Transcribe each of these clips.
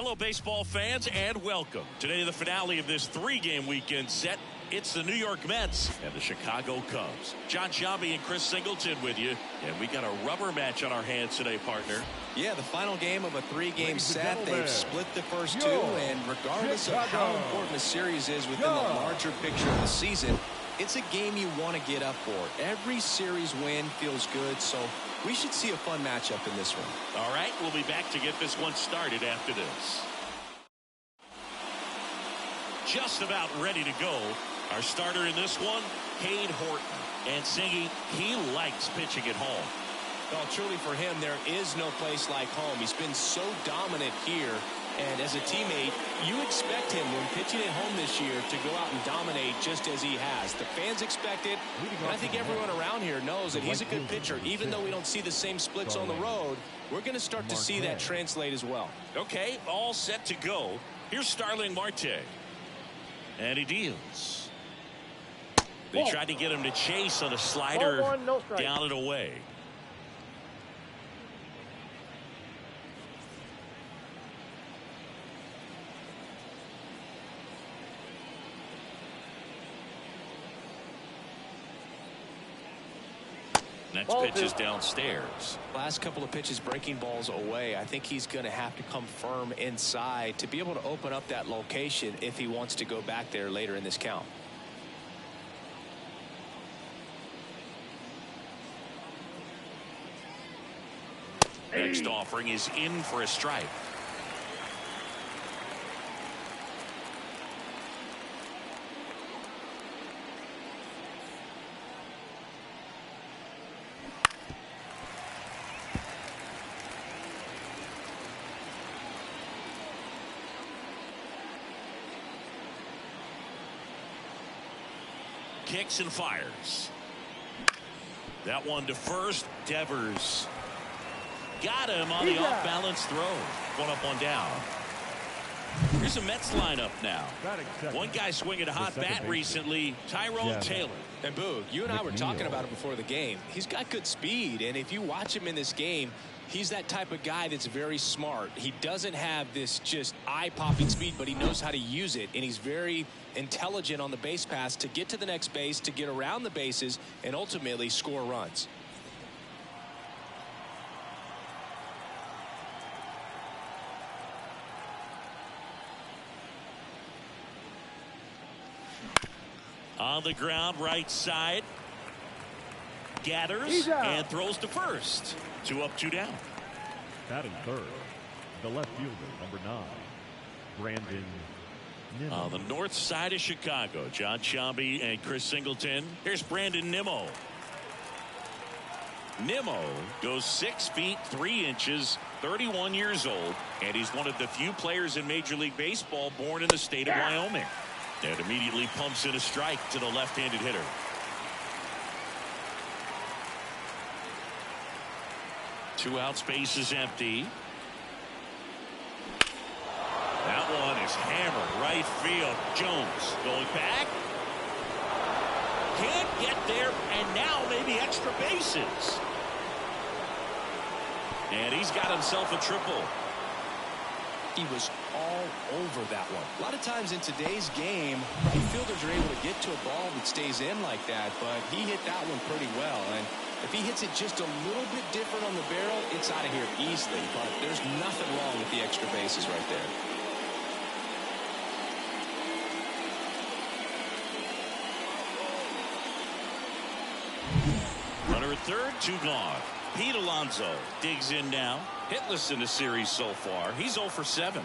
Hello, baseball fans, and welcome. Today, the finale of this three-game weekend set. It's the New York Mets and the Chicago Cubs. John Sciambi and Chris Singleton with you. And we got a rubber match on our hands today, partner. Yeah, the final game of a three-game set. They've split the first two, and regardless of how important the series is within the larger picture of the season, it's a game you want to get up for. Every series win feels good, so we should see a fun matchup in this one. All right, we'll be back to get this one started after this. Just about ready to go. Our starter in this one, Cade Horton. And Singy, he likes pitching at home. Well, truly for him, there is no place like home. He's been so dominant here. And as a teammate, you expect him when pitching at home this year to go out and dominate just as he has. The fans expect it. And I think everyone around here knows that he's a good pitcher. Even though we don't see the same splits on the road, we're going to start to see that translate as well. Okay, all set to go. Here's Starling Marte. And he deals. They tried to get him to chase on a slider, down and away. Next pitch is downstairs. Last couple of pitches breaking balls away. I think he's going to have to come firm inside to be able to open up that location if he wants to go back there later in this count. Next offering is in for a strike. Kicks and fires. That one to first. Devers got him on the off-balance throw. One up, one down. Here's a Mets lineup now. One guy swinging a hot bat recently, Tyrone Taylor. And Boog, you and I were talking about it before the game. He's got good speed, and if you watch him in this game, he's that type of guy that's very smart. He doesn't have this just eye-popping speed, but he knows how to use it, and he's very intelligent on the base pass to get to the next base, to get around the bases, and ultimately score runs. On the ground, right side. Gathers and throws to first. 2 up, 2 down. Batting third, the left fielder, number 9, Brandon Nimmo. On the north side of Chicago, John Sciambi and Chris Singleton. Here's Brandon Nimmo. Nimmo goes 6 feet 3 inches, 31 years old, and he's one of the few players in Major League Baseball born in the state of Wyoming. And immediately pumps in a strike to the left-handed hitter. Two out, space is empty. That one is hammered right field. Jones going back. Can't get there, and now maybe extra bases. And he's got himself a triple. He was all over that one. A lot of times in today's game, right fielders are able to get to a ball that stays in like that, but he hit that one pretty well. And if he hits it just a little bit different on the barrel, it's out of here easily. But there's nothing wrong with the extra bases right there. Runner at third, 2 gone. Pete Alonso digs in now. Hitless in the series so far. He's 0 for 7.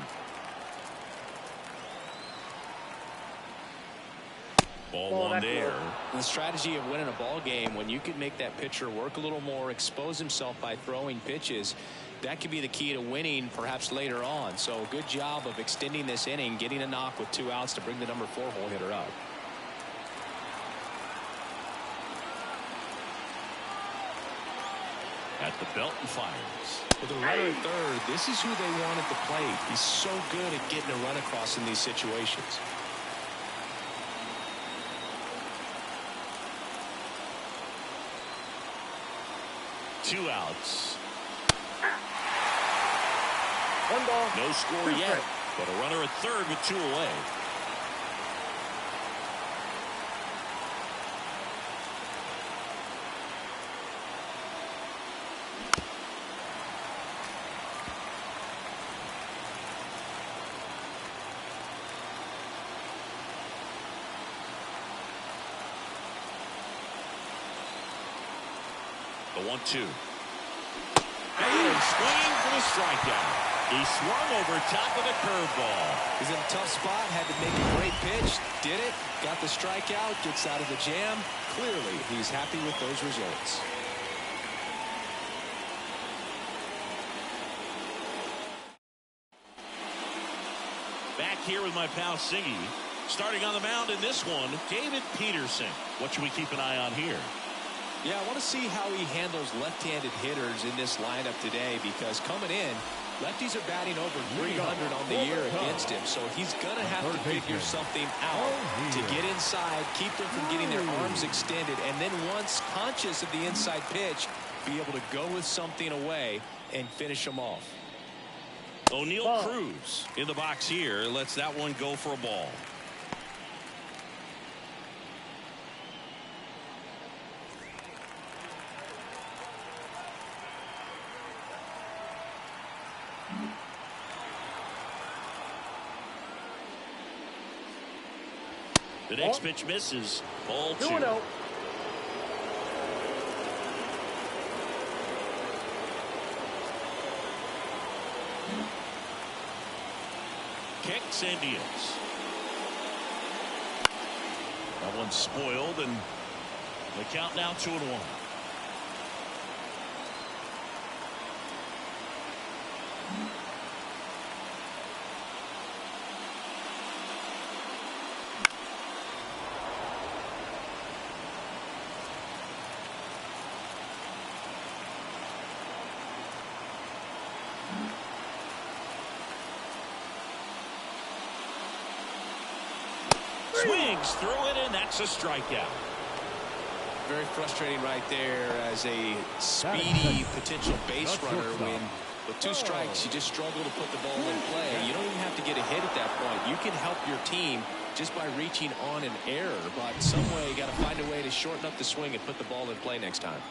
Ball one there. The strategy of winning a ball game, when you can make that pitcher work a little more, expose himself by throwing pitches, that could be the key to winning perhaps later on. So good job of extending this inning, getting a knock with 2 outs to bring the number 4 hole hitter up. At the belt and fires. With a runner at third, this is who they want at the plate. He's so good at getting a run across in these situations. One ball. No score yet, but a runner at third with 2 away. The 1-2. And swinging for the strikeout. He swung over top of the curveball. He's in a tough spot, had to make a great pitch, did it, got the strikeout, gets out of the jam. Clearly, he's happy with those results. Back here with my pal Siggy. Starting on the mound in this one, David Peterson. What should we keep an eye on here? Yeah, I want to see how he handles left-handed hitters in this lineup today, because coming in, lefties are batting over 300 on the year against him, so he's going to have to figure something out to get inside, keep them from getting their arms extended, and then once conscious of the inside pitch, be able to go with something away and finish them off. O'Neal Cruz in the box here lets that one go for a ball. The next pitch misses. Ball 2. 2-0. Kicks and deals. That one's spoiled, and the count now 2-1. Swings through it, and that's a strikeout. Very frustrating right there as a speedy potential base runner when with 2 strikes you just struggle to put the ball in play. You don't even have to get a hit at that point. You can help your team just by reaching on an error, but some way you got to find a way to shorten up the swing and put the ball in play next time.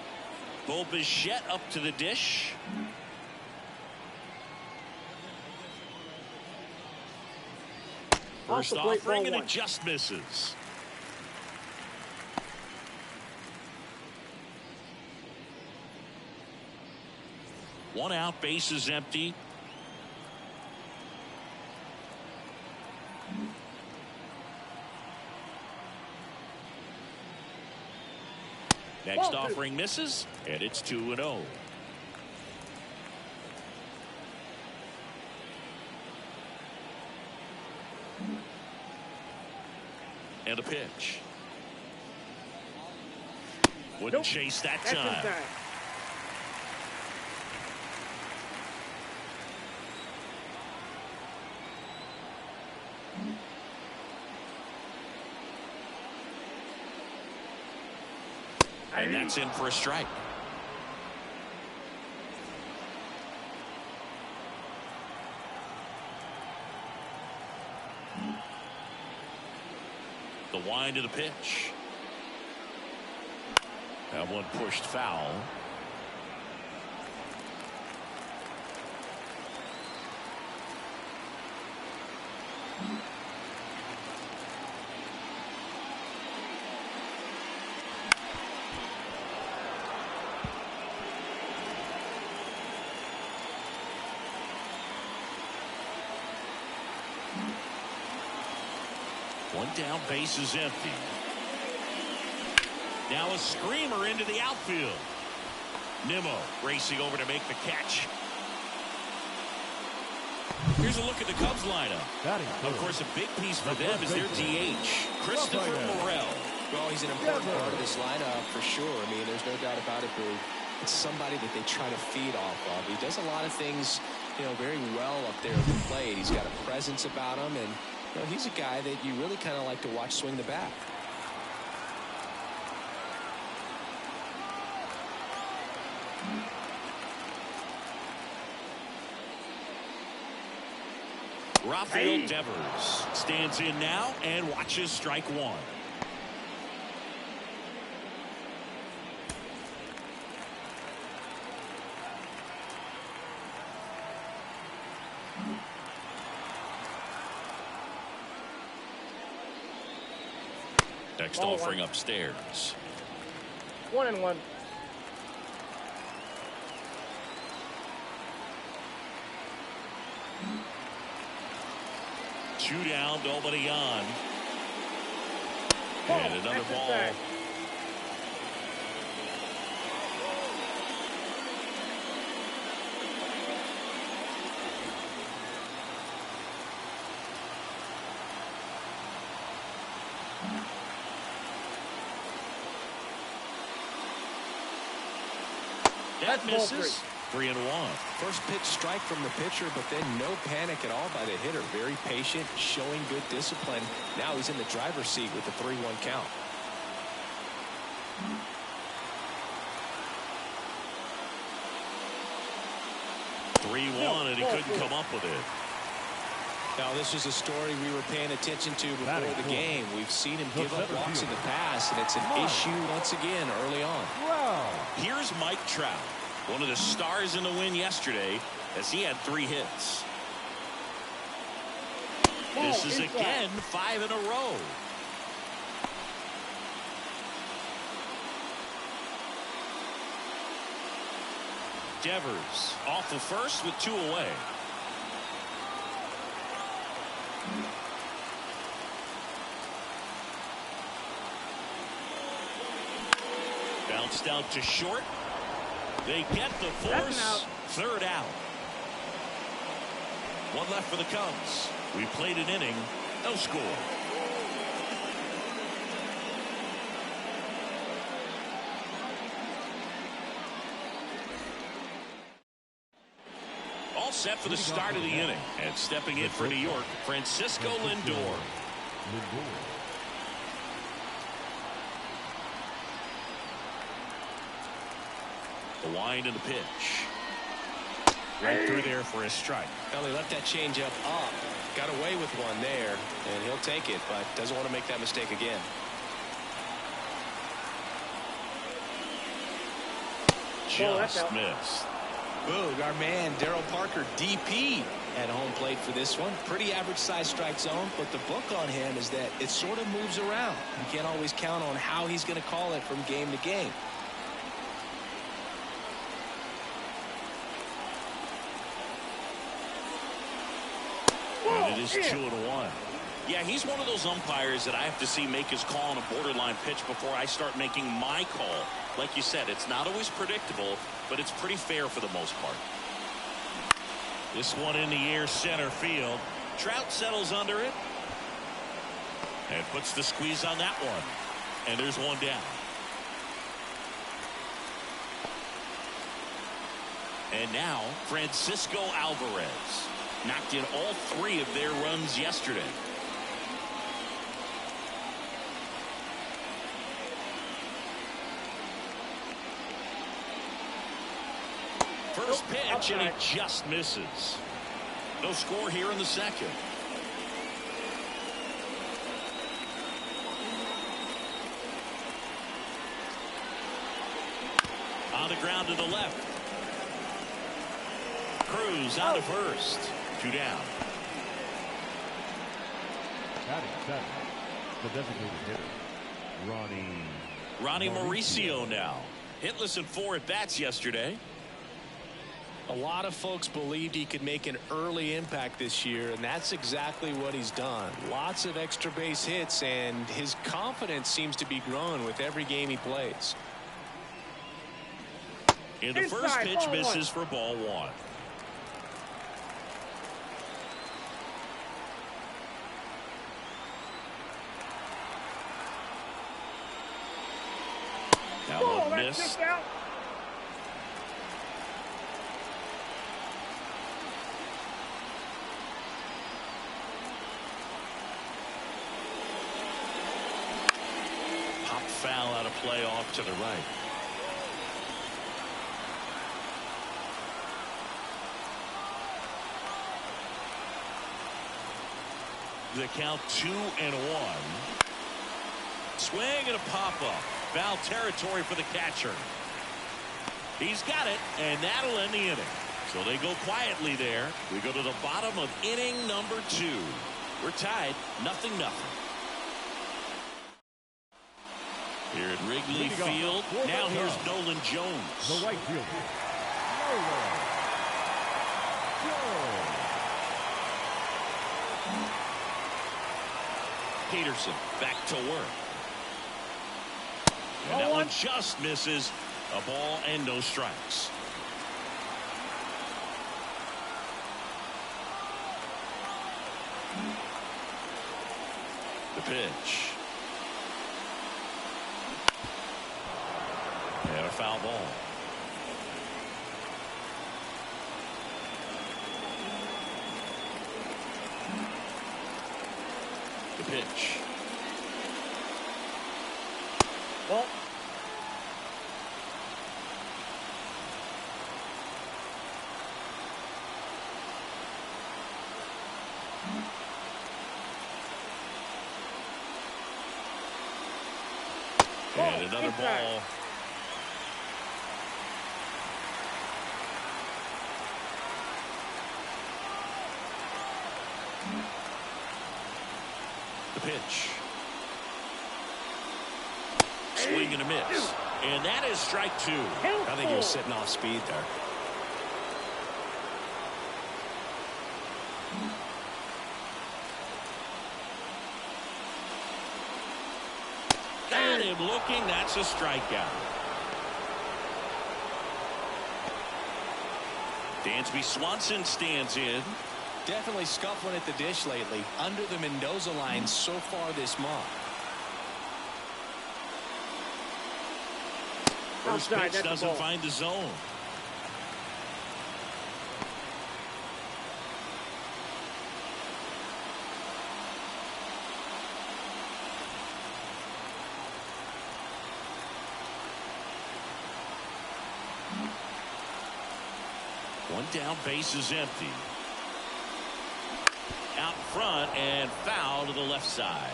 Bo Bichette up to the dish. First offering, and it just misses. One out, base is empty. Next offering misses, and it's 2-0. And a pitch. Wouldn't chase that time. And that's in for a strike. The wind of the pitch. That one pushed foul. One down, base is empty. Now a screamer into the outfield. Nimmo racing over to make the catch. Here's a look at the Cubs lineup. Of course, a big piece for them is their DH, Christopher Morel. Well, he's an important part of this lineup for sure. I mean, there's no doubt about it. It's somebody that they try to feed off of. He does a lot of things, very well up there at the plate. He's got a presence about him, and he's a guy that you really kind of like to watch swing the bat. Rafael Devers stands in now and watches strike one. Next offering upstairs. 1-1. Two down, nobody on. And another ball. That misses. 3-1. First pitch strike from the pitcher, but then no panic at all by the hitter. Very patient, showing good discipline. Now he's in the driver's seat with the 3-1 count. And he couldn't come up with it. Now, this is a story we were paying attention to before the game. We've seen him give up walks in the past, and it's an issue once again early on. Here's Mike Trout, one of the stars in the win yesterday, as he had 3 hits. This is again 5 in a row. Devers off the first with 2 away. Bounced out to short. They get the force. 3rd out. 1 left for the Cubs. We played an inning. No score. All set for the start of the inning. And stepping in for New York, Francisco Lindor. The wind and the pitch. Right through there for a strike. Well, he left that changeup up. Got away with one there, and he'll take it, but doesn't want to make that mistake again. Just missed. Boog, our man Darryl Parker, DP, at home plate for this one. Pretty average size strike zone, but the book on him is that it sort of moves around. You can't always count on how he's going to call it from game to game. And it is 2-1. Yeah, he's one of those umpires that I have to see make his call on a borderline pitch before I start making my call. Like you said, it's not always predictable, but it's pretty fair for the most part. This one in the air, center field. Trout settles under it and puts the squeeze on that one. And there's one down. And now Francisco Alvarez knocked in all 3 of their runs yesterday. First pitch, and he just misses. No score here in the second. On the ground to the left. Cruz out of first. 2 down. Batting 7, the designated hitter, Ronnie Mauricio now. Hitless in 4 at-bats yesterday. A lot of folks believed he could make an early impact this year, and that's exactly what he's done. Lots of extra base hits, and his confidence seems to be growing with every game he plays. And the first pitch misses for ball 1. That one missed. Pop foul out of play off to the right. The count 2-1. Swing and a pop-up. Foul territory for the catcher. He's got it, and that'll end the inning. So they go quietly there. We go to the bottom of inning number 2. We're tied, 0-0. Here at Wrigley Field, now here's Nolan Jones. The right fielder, Nolan Jones. Peterson back to work. And that one just misses. A ball and no strikes. The pitch. And a foul ball. The pitch. Well. And another ball. The pitch. Swing and a miss. And that is strike 2. I think he was sitting off speed there. Got him looking. That's a strikeout. Dansby Swanson stands in. Definitely scuffling at the dish lately. Under the Mendoza line so far this month. First pitch doesn't find the zone. One down, base is empty. Out front and foul to the left side.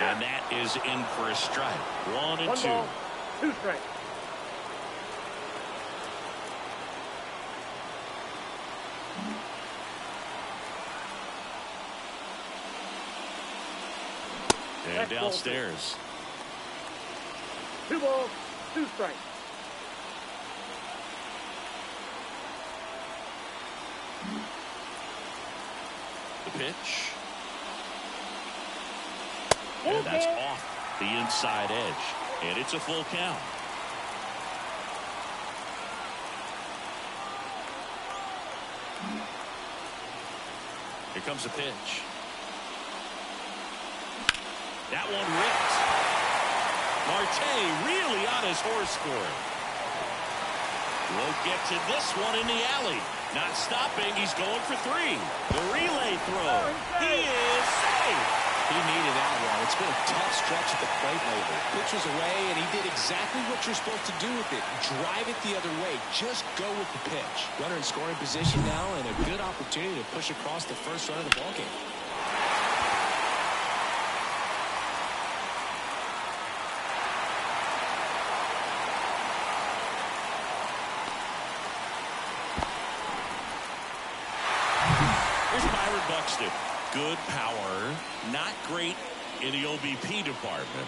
And that is in for a strike. 1-2. 1 ball, 2 strikes. And downstairs. 2 balls, 2 strikes. The pitch. And that's off the inside edge. And it's a full count. Here comes the pitch. That one ripped. Marte really on his horse for it. Won't get to this one in the alley. Not stopping. He's going for 3. The relay throw. He is safe. He needed that one. It's been a tough stretch at the plate lately. Pitch was away, and he did exactly what you're supposed to do with it. Drive it the other way. Just go with the pitch. Runner in scoring position now, and a good opportunity to push across the first run of the ballgame. Buxton. Good power, not great in the OBP department.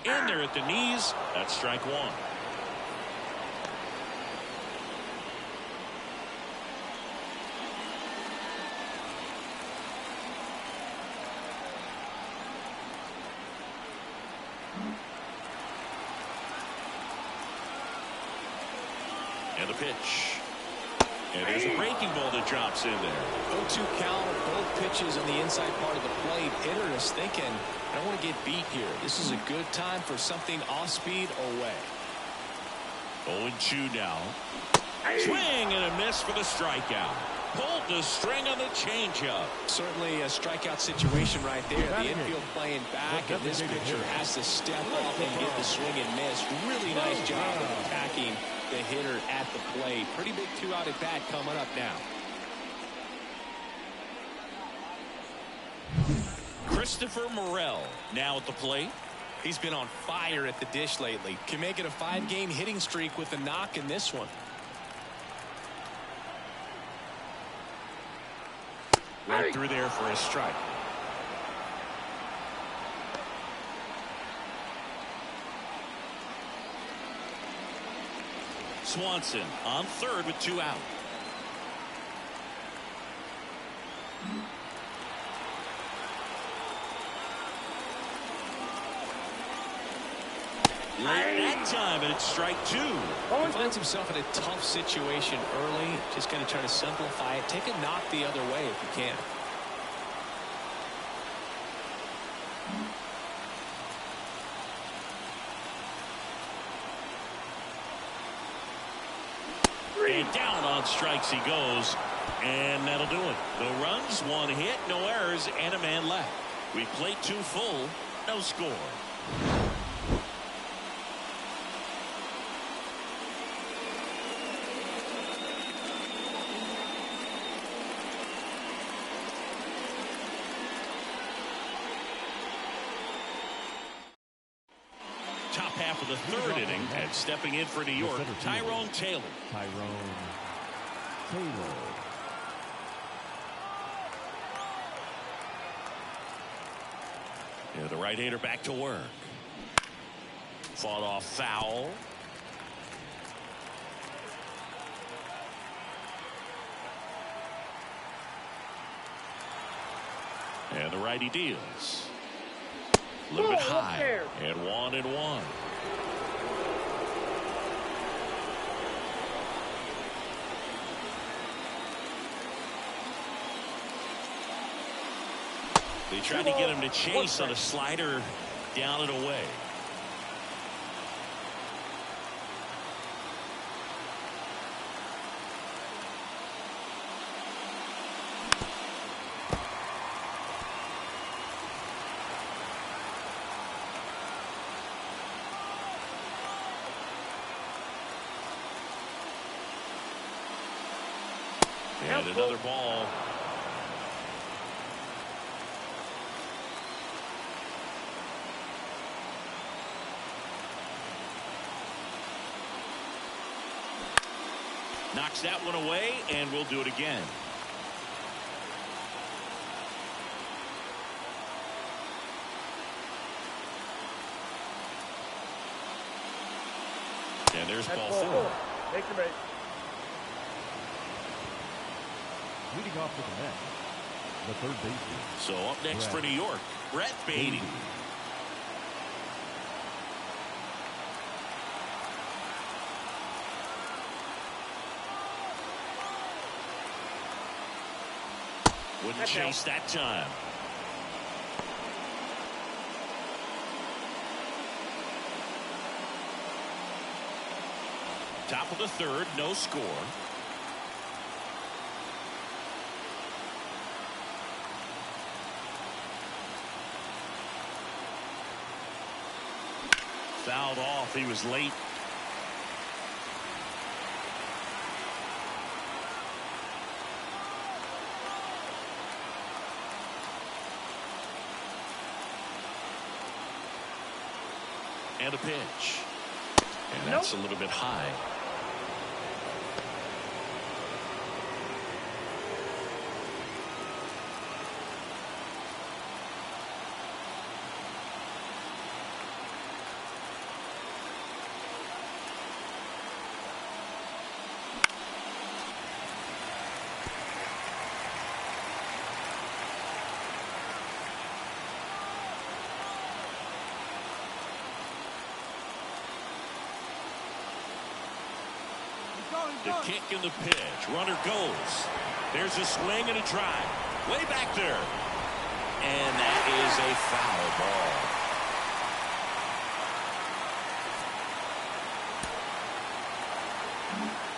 In there at the knees. That's strike 1. And the pitch. And there's a breaking ball that drops in there. 0-2 count, both pitches on the inside part of the plate. Hitter is thinking, I don't want to get beat here. This is a good time for something off speed away. 0-2 now. Swing and a miss for the strikeout. Pulled the string on the changeup. Certainly a strikeout situation right there. The infield playing back, and this pitcher has to step up and get the swing and miss. Really nice job of attacking the hitter at the plate. Pretty big 2-out at bat coming up now. Christopher Morel now at the plate. He's been on fire at the dish lately. Can make it a 5-game hitting streak with a knock in this one. Right through there for a strike. Swanson on third with 2 out. Late that time, and it's strike 2. He finds himself in a tough situation early. Just going to try to simplify it. Take a knock the other way if you can. And down on strikes he goes, and that'll do it. No runs, 1 hit, no errors, and a man left. We played 2 full, no score. Top half of the 3rd inning, and stepping in for New York, Tyrone Taylor. Yeah, the right-hander back to work. Fought off foul. And the righty deals. A little bit high. And 1-1. They tried to get him to chase on a slider down and away. And another ball. Knocks that one away, and we'll do it again. And there's ball 4. Take your base. Leading off to the net, the third baseman. So up next for New York, Brett Beatty. Wouldn't chase that time. Top of the 3rd, no score. Fouled off. He was late. And a pitch. And that's a little bit high. The kick and the pitch. Runner goes. There's a swing and a drive. Way back there. And that is a foul ball.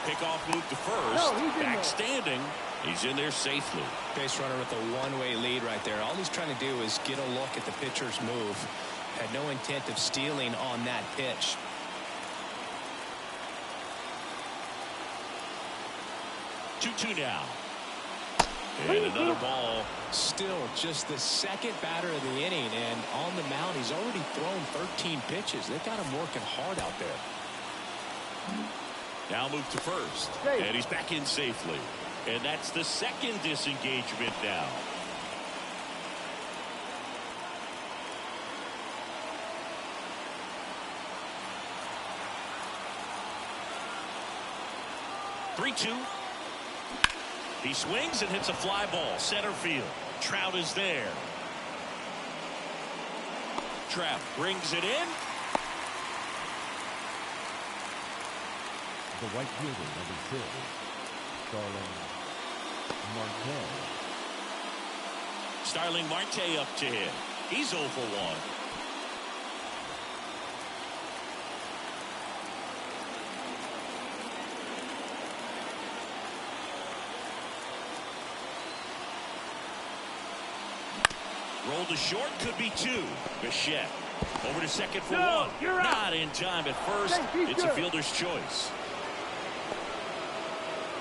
Pickoff move to first. No, he's in Back there. standing. He's in there safely. Base runner with a one-way lead right there. All he's trying to do is get a look at the pitcher's move. Had no intent of stealing on that pitch. Two now. And another ball. Still just the second batter of the inning, and on the mound he's already thrown 13 pitches. They've got him working hard out there. Now move to first. Safe. And he's back in safely. And that's the second disengagement now. Three-two. He swings and hits a fly ball center field. Trout is there. Trout brings it in. The right fielder, number 6, Starling Marte. Starling Marte up to hit. He's 0 for 1. Roll to short, could be 2. Bichette over to second for 1. You're out. Not in time at first. He's It's a good. fielder's choice.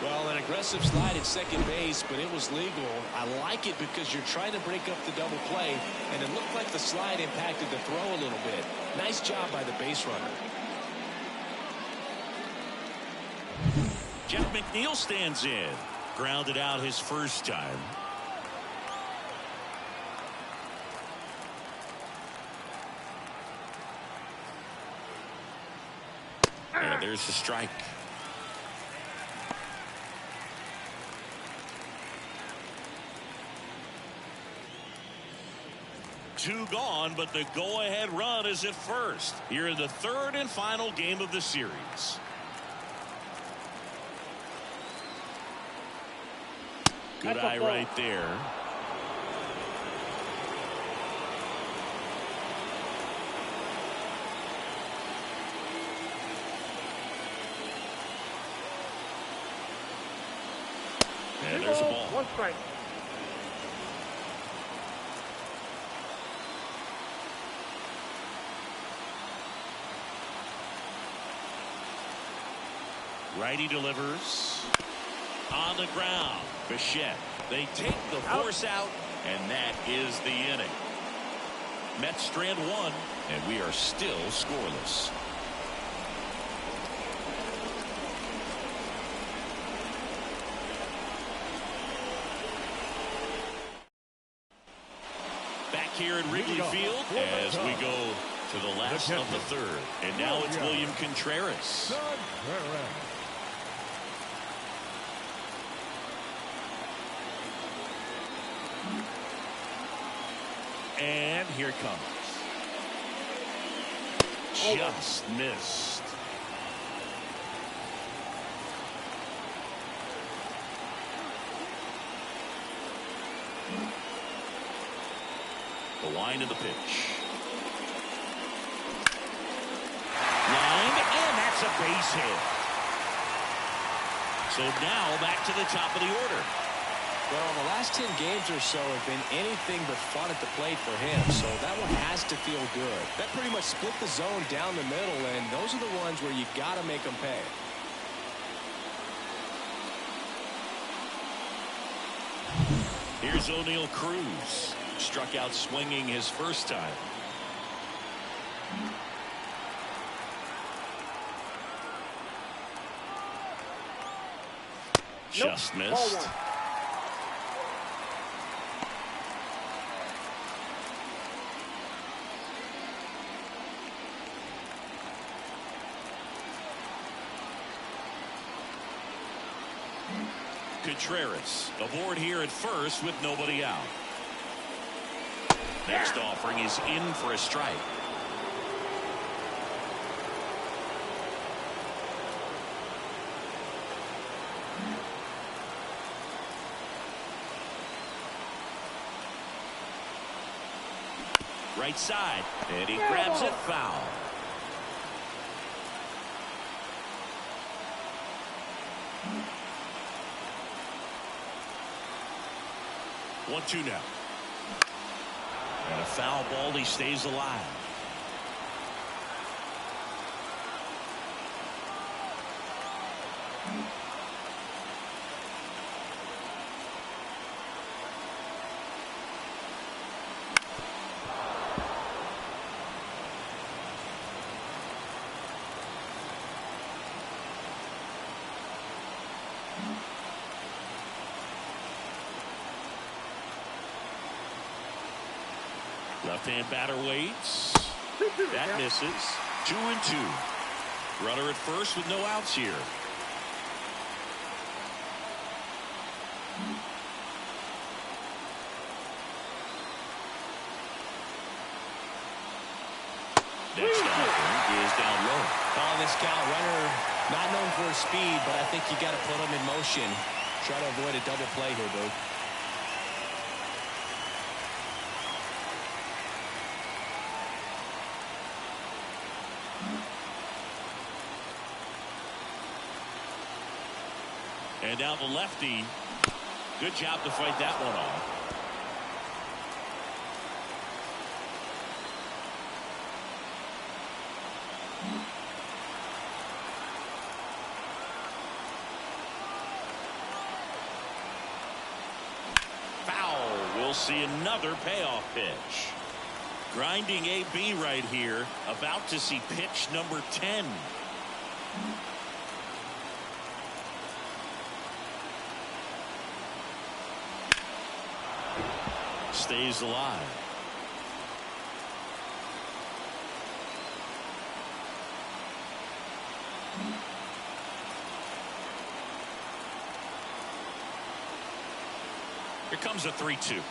Well, an aggressive slide at second base, but it was legal. I like it because you're trying to break up the double play, and it looked like the slide impacted the throw a little bit. Nice job by the base runner. Jeff McNeil stands in. Grounded out his first time. And there's the strike. Two gone, but the go-ahead run is at first. Here in the third and final game of the series. Good eye right there. And there's a ball. 1 strike. Righty delivers on the ground. Bichette. They take the force out, and that is the inning. Mets strand 1, and we are still scoreless. Back here at Wrigley Field as we go to the last of the third. And now it's William Contreras. And here it comes. Just missed. The line of the pitch. Lined, and that's a base hit. So now back to the top of the order. Well, the last 10 games or so have been anything but fun at the plate for him, so that one has to feel good. That pretty much split the zone down the middle, and those are the ones where you got to make them pay. Here's O'Neal Cruz. Struck out swinging his first time. Just Ball missed. 1. Contreras aboard here at first with nobody out. Next offering is in for a strike. Right side, and he grabs it foul. 1-2 now. And a foul ball. He stays alive. Left-hand batter waits. That misses. 2-2. Runner at first with no outs here. Next offering is down low. On this count, runner not known for his speed, but I think you got to put him in motion. Try to avoid a double play here, dude. And now the lefty. Good job to fight that one off. Foul. We'll see another payoff pitch. Grinding AB right here. About to see pitch number 10. Stays alive. Here comes a 3-2.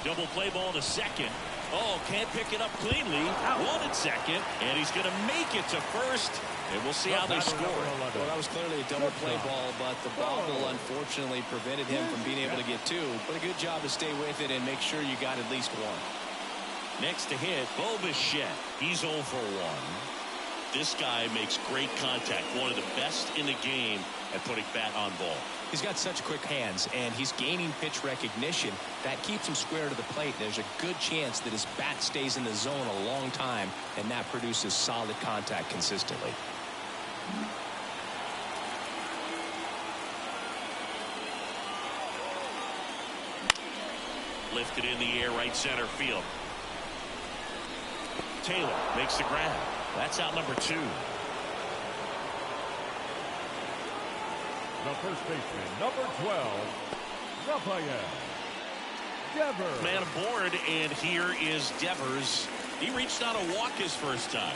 Double play ball to second. Oh, can't pick it up cleanly. One at second, and he's going to make it to first. And we'll see how they score. Well, that was clearly a double play ball, but the bobble unfortunately prevented him from being able to get two. But a good job to stay with it and make sure you got at least one. Next to hit, Bo Bichette. He's 0 for 1. This guy makes great contact. One of the best in the game at putting bat on ball. He's got such quick hands, and he's gaining pitch recognition. That keeps him square to the plate. There's a good chance that his bat stays in the zone a long time, and that produces solid contact consistently. Lifted in the air, right center field. Taylor makes the grab. That's out number 2. The first baseman, number 12, Rafael Devers. Man aboard, and here is Devers. He reached out a walk his first time.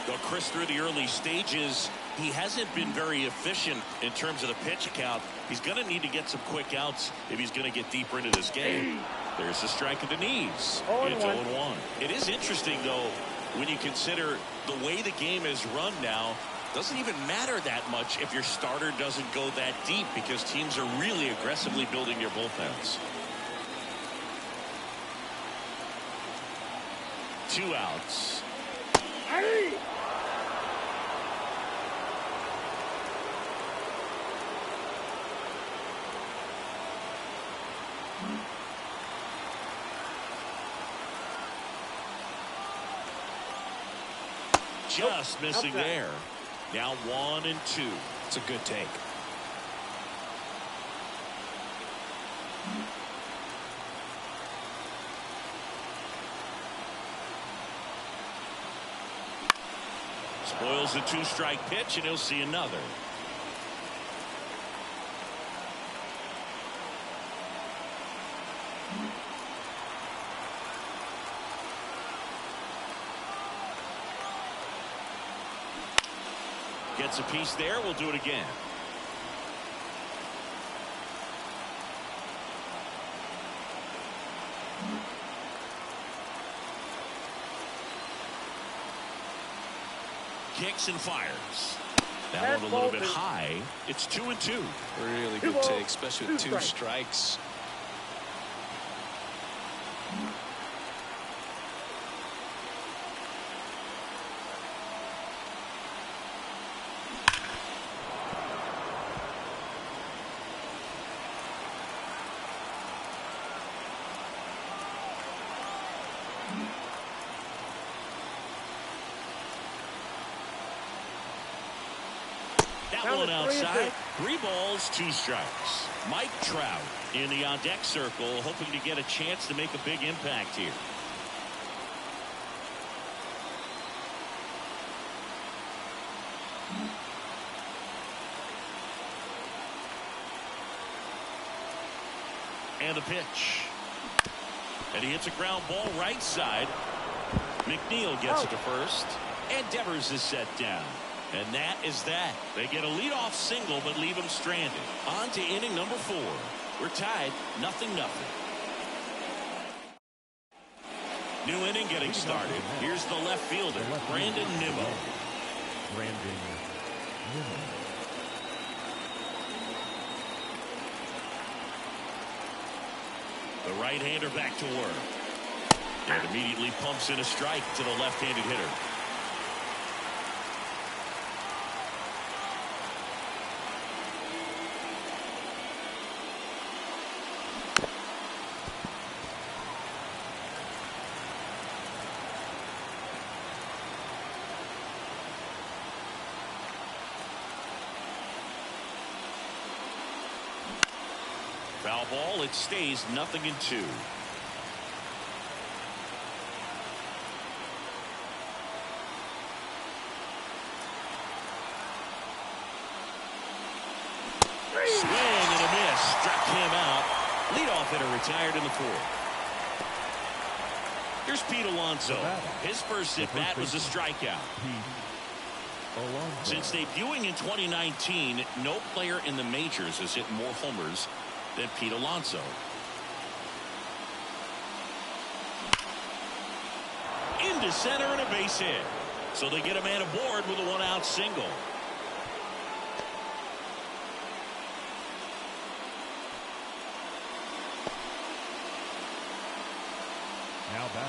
Though Chris, through the early stages, he hasn't been very efficient in terms of the pitch count. He's going to need to get some quick outs if he's going to get deeper into this game. There's a strike at the knees. It's 0-1. It is interesting, though, when you consider the way the game is run now. Doesn't even matter that much if your starter doesn't go that deep, because teams are really aggressively building their bullpens. 2 outs. Hey! Just missing there. Now 1-2. It's a good take. Spoils the 2-strike pitch, and he'll see another. Gets a piece there. We'll do it again. Kicks and fires. That one a little bit high. It's 2-2. Really good take, especially with 2 strikes. That one outside. 3 balls, 2 strikes. Mike Trout in the on-deck circle, hoping to get a chance to make a big impact here. And the pitch. And he hits a ground ball right side. McNeil gets it to first. And Devers is set down. And that is that. They get a leadoff single but leave him stranded. On to inning number 4. We're tied 0-0. New inning getting started. Here's the left fielder, Brandon Nimmo. The right-hander back to work. And immediately pumps in a strike to the left-handed hitter. Foul ball. It stays 0-2. Swing and a miss. Struck him out. Leadoff hitter retired in the 4th. Here's Pete Alonso. His first at bat was a strikeout. Since debuting in 2019, no player in the majors has hit more homers than Pete Alonso. Into center and a base hit. So they get a man aboard with a 1-out single.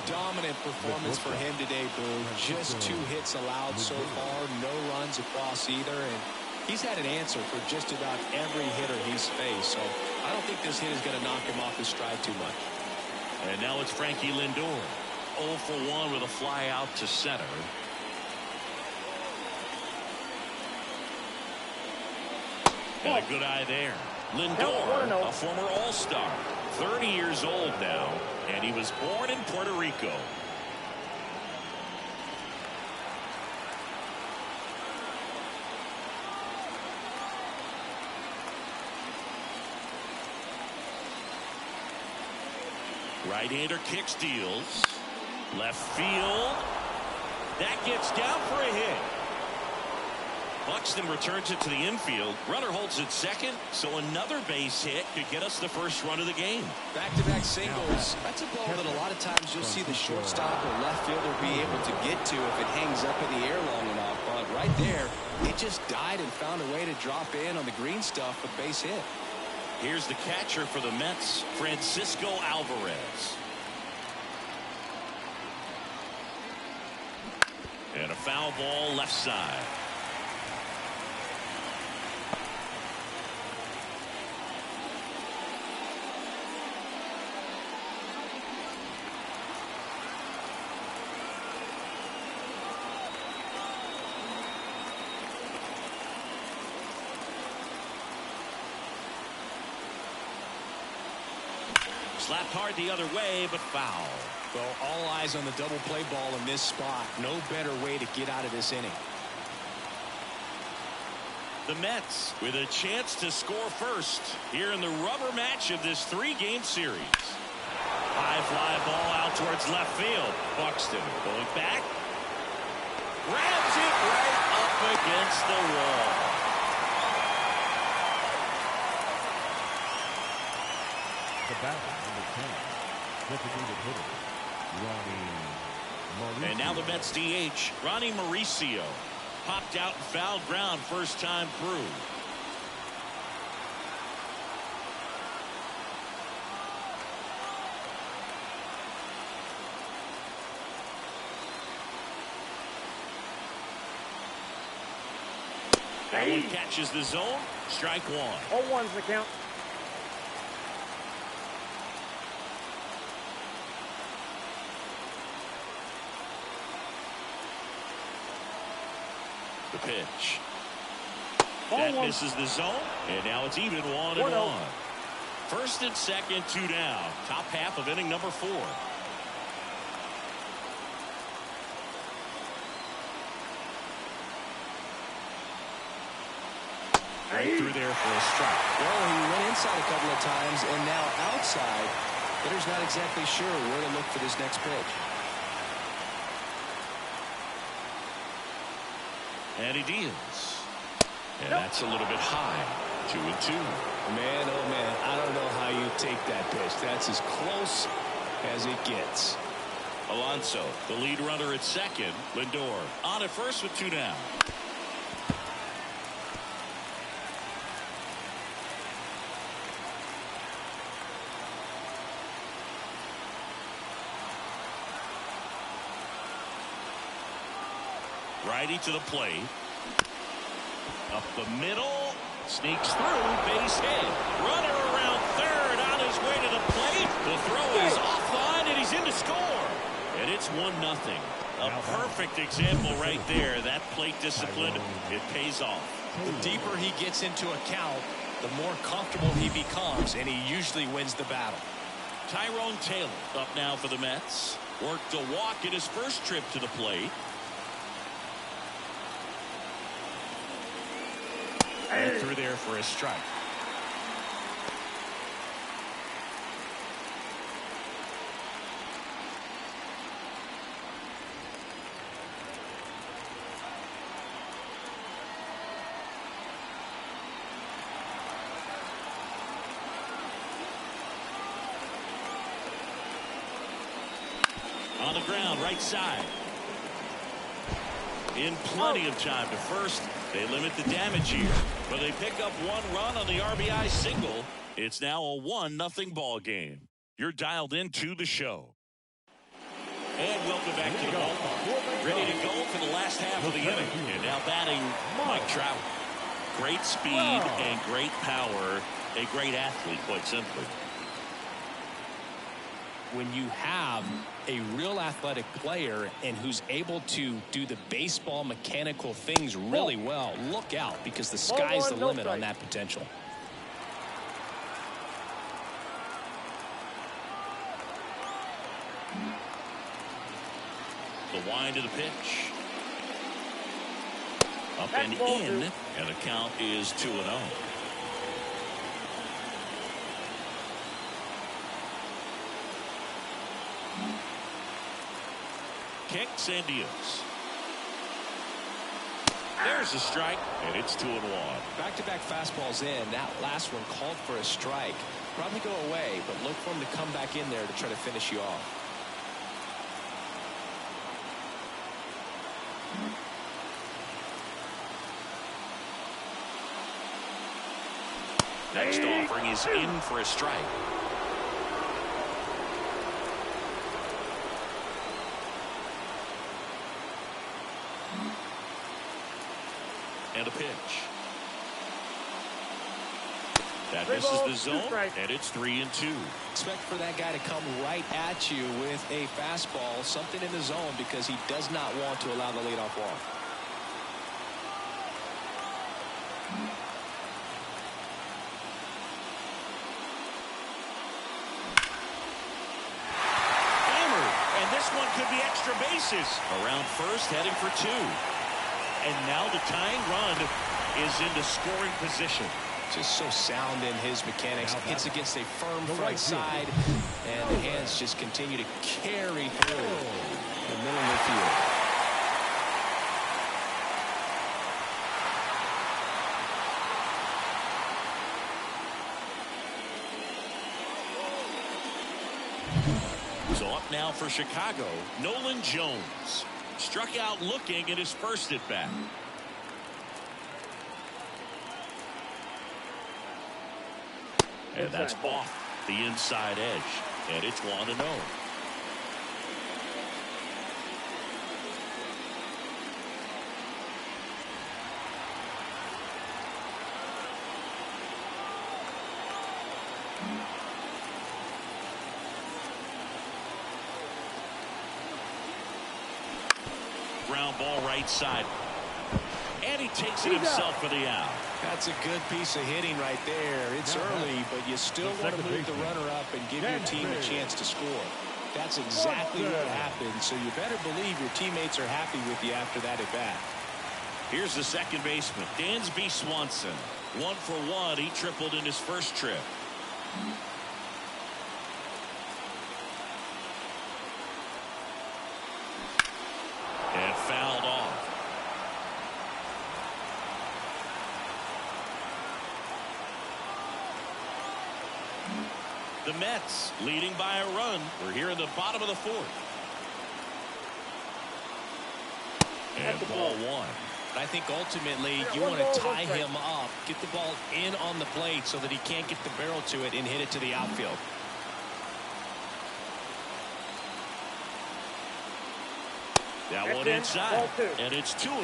Dominant performance for him today, Boo. Just 2 hits allowed so far, no runs across either, and he's had an answer for just about every hitter he's faced, so I don't think this hit is going to knock him off his stride too much. And now it's Frankie Lindor. 0 for 1 with a fly out to center. And a good eye there. Lindor, a former All-Star, 30 years old now, and he was born in Puerto Rico. Right-hander kicks, deals. Left field. That gets down for a hit. Buxton returns it to the infield. Runner holds it second, so another base hit could get us the first run of the game. Back-to-back singles. That's a ball that a lot of times you'll see the shortstop or left fielder be able to get to if it hangs up in the air long enough. But right there, it just died and found a way to drop in on the green stuff with base hit. Here's the catcher for the Mets, Francisco Alvarez. And a foul ball left side. Slapped hard the other way, but foul. Well, all eyes on the double play ball in this spot. No better way to get out of this inning. The Mets with a chance to score first here in the rubber match of this 3-game series. High fly ball out towards left field. Buxton going back. Grabs it right up against the wall. The batter, number 10, designated hitter, Ronnie Mauricio. And now the Mets DH, Ronnie Mauricio. Popped out and fouled ground first time through. That one catches the zone. Strike 1. 0-1's the count. The pitch. Ball That one. misses the zone, and now it's even 1-1. First and second, 2 down. Top half of inning number 4. Right through there for a strike. Well, he went inside a couple of times, and now outside. Hitter's not exactly sure where to look for this next pitch. And he deals. And that's a little bit high. 2-2. Man, oh man, I don't know how you take that pitch. That's as close as it gets. Alonso, the lead runner at second. Lindor on at first with 2 down. Righty to the plate. Up the middle. Sneaks through. Base hit. Runner around third on his way to the plate. The throw is offline and he's in to score. And it's 1-0. A perfect example right there. That plate discipline, it pays off. The deeper he gets into a count, the more comfortable he becomes, and he usually wins the battle. Tyrone Taylor up now for the Mets. Worked a walk in his first trip to the plate. Right through there for a strike. On the ground, right side. In plenty of time to first. They limit the damage here, but they pick up 1 run on the RBI single. It's now a 1-0 ball game. You're dialed into the show. And welcome back to the ballpark. Ready to go for the last half of the inning. And now batting Mike Trout. Great speed and great power. A great athlete, quite simply. When you have a real athletic player and who's able to do the baseball mechanical things really well, look out, because the sky's the limit on that potential. The wind of the pitch. Up and in, and the count is 2-0. Kicks and deals. There's a strike, and it's 2-1. Back-to-back fastballs in. That last one called for a strike. Probably go away, but look for him to come back in there to try to finish you off. Next offering is in for a strike. And a pitch. That misses the zone, and it's 3-2. Expect for that guy to come right at you with a fastball, something in the zone, because he does not want to allow the leadoff walk. Hammered, and this one could be extra bases. Around first, heading for 2. And now the tying run is into scoring position. Just so sound in his mechanics. Hits against a firm front side, and the hands just continue to carry through the middle of the field. So up now for Chicago, Nolan Jones. Struck out looking at his first at bat. And that's off the inside edge. And it's 1-0. Ground ball right side. And he takes it himself for the out. That's a good piece of hitting right there. It's early, but you still want to move the runner up and give your team a chance to score. That's exactly what happened, so you better believe your teammates are happy with you after that at bat. Here's the second baseman, Dansby Swanson. 1 for 1. He tripled in his first trip. And fouled off. The Mets leading by a run. We're here in the bottom of the fourth. And ball 1. I think ultimately you want to tie him up, get the ball in on the plate so that he can't get the barrel to it and hit it to the outfield. That one inside, and it's 2-1.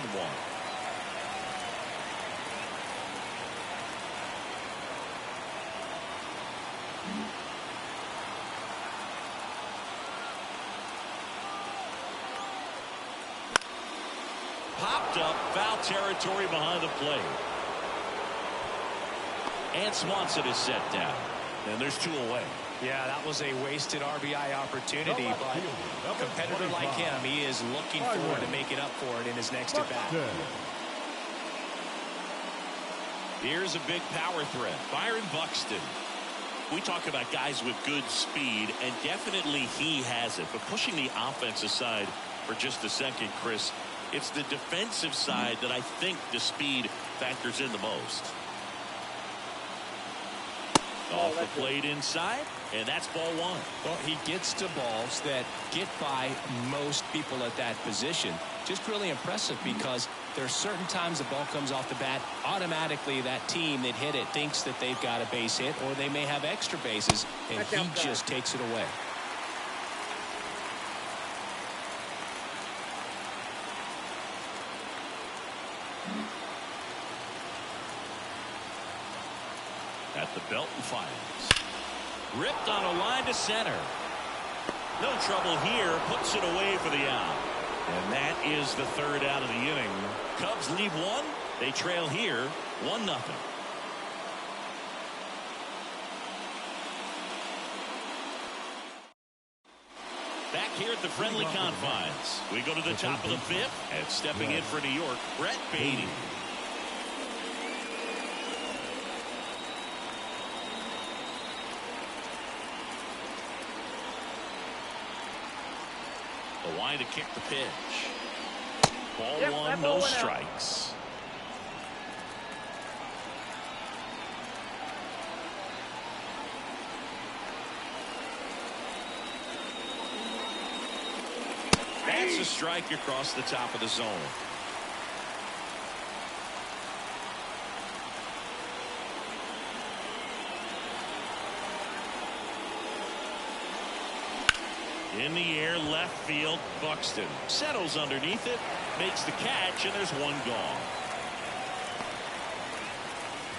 Popped up, foul territory behind the plate. And Swanson is set down. And there's 2 away. Yeah, that was a wasted RBI opportunity, but a competitor like him, he is looking forward to make it up for it in his next at-bat. Here's a big power threat, Byron Buxton. We talk about guys with good speed, and definitely he has it. But pushing the offense aside for just a second, Chris, it's the defensive side that I think the speed factors in the most. Off the plate inside, and that's ball 1. Well, he gets to balls that get by most people at that position. Just really impressive because there's certain times the ball comes off the bat, automatically that team that hit it thinks that they've got a base hit, or they may have extra bases, and he just takes it away. At the belt and fires. Ripped on a line to center. No trouble here. Puts it away for the out. And that is the 3rd out of the inning. Cubs lead 1. They trail here 1-0. Back here at the friendly confines. We go to the top of the 5th. And stepping in for New York, Brett Beatty. The line to kick the pitch. Ball 1, no strikes. That's a strike across the top of the zone. In the air, left field, Buxton settles underneath it, makes the catch, and there's 1 gone.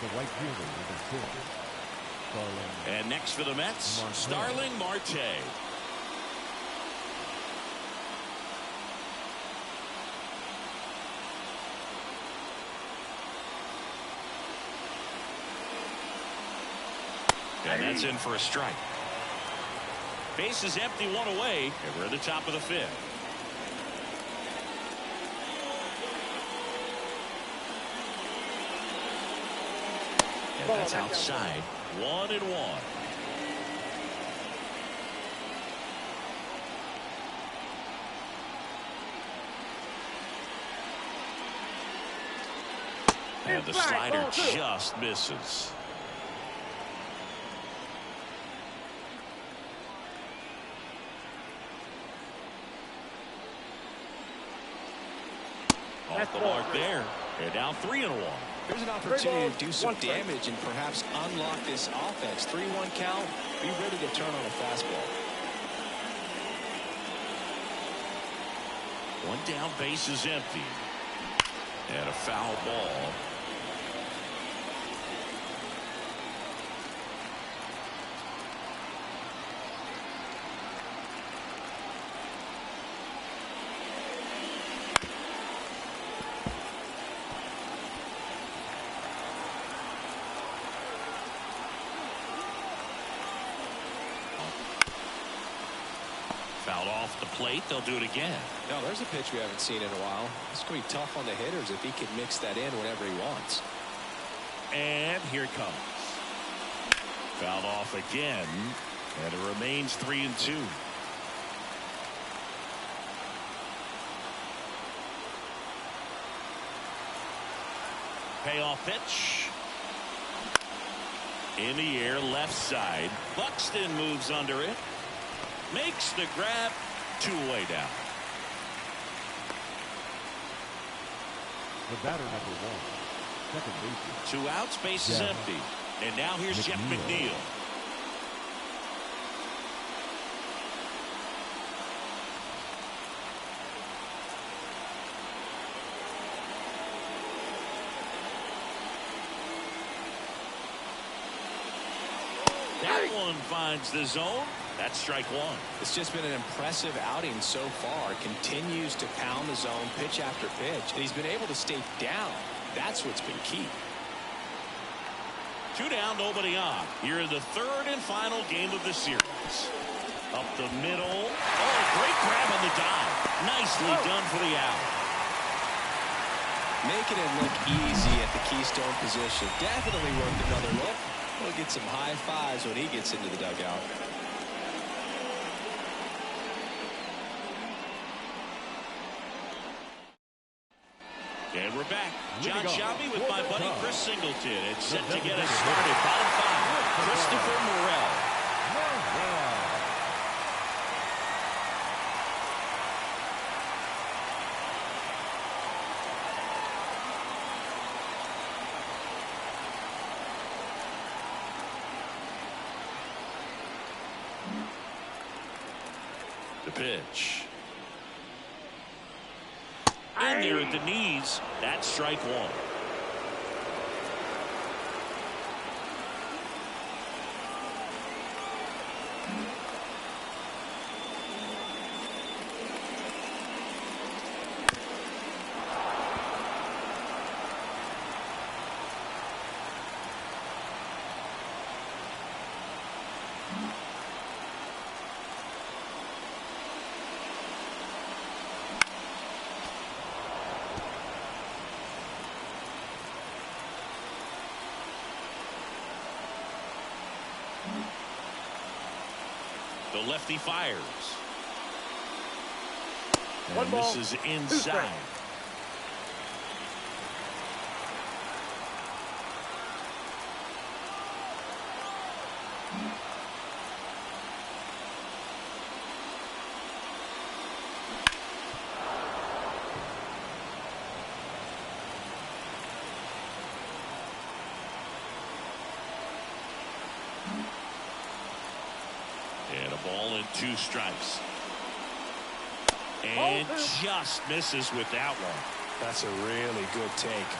The right fielder, number 4, Starling. And next for the Mets, Starling Marte. And that's in for a strike. Base is empty, 1 away, and we're at the top of the 5th. And that's outside. 1-1. And the slider just misses. Off the mark there. And now 3-1. Here's an opportunity to do some damage and perhaps unlock this offense. 3-1 count. Be ready to turn on a fastball. 1 down, base is empty. And a foul ball. off the plate. They'll do it again. Now there's a pitch we haven't seen in a while. It's going to be tough on the hitters if he can mix that in whenever he wants. And here it comes. Fouled off again, and it remains 3-2. Payoff pitch. In the air, left side. Buxton moves under it. Makes the grab. 2-away down. The batter number 1, second baseman. 2 outs, base is empty. And now here's Jeff McNeil. That one finds the zone. That's strike 1. It's just been an impressive outing so far. Continues to pound the zone pitch after pitch. And he's been able to stay down. That's what's been key. 2 down, nobody on. Here in the 3rd and final game of the series. Up the middle. Oh, great grab on the dive. Nicely done for the out. Making it look easy at the keystone position. Definitely worth another look. We'll get some high fives when he gets into the dugout. And we're back. John Shelby with my buddy Chris Singleton. It's set to get us started. Bottom 5. Christopher Morel. The pitch. In there at the knees. That's strike 1. The lefty fires. And this is inside. And a ball and 2 strikes. And just misses with that one. That's a really good take.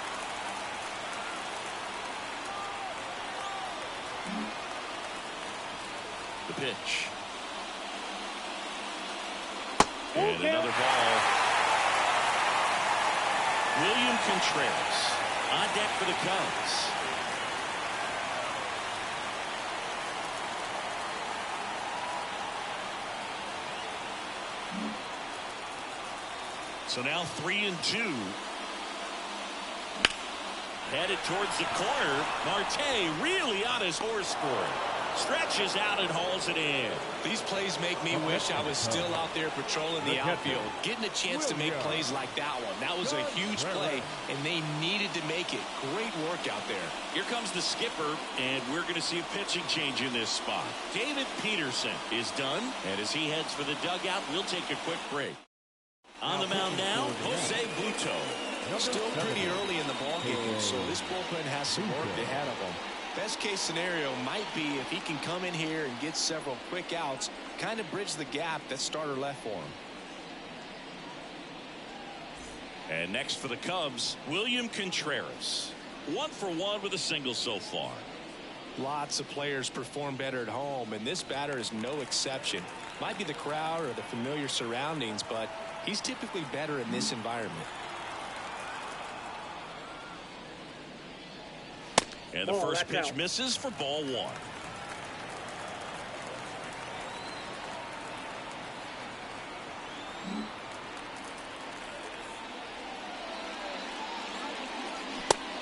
The pitch. And another ball. William Contreras on deck for the Cubs. So now 3-2. Headed towards the corner. Marte really on his horse for it. Stretches out and hauls it in. These plays make me wish I was still out there patrolling the outfield, getting a chance to make plays like that one. That was a huge play, and they needed to make it. Great work out there. Here comes the skipper, and we're going to see a pitching change in this spot. David Peterson is done, and as he heads for the dugout, we'll take a quick break. On the mound now, Jose Butto. Still pretty early in the ballgame, so this bullpen has some work ahead of them. Best case scenario might be if he can come in here and get several quick outs, kind of bridge the gap that starter left for him. And next for the Cubs, William Contreras. 1 for 1 with a single so far. Lots of players perform better at home, and this batter is no exception. Might be the crowd or the familiar surroundings, but he's typically better in this environment. And the first pitch misses for ball 1.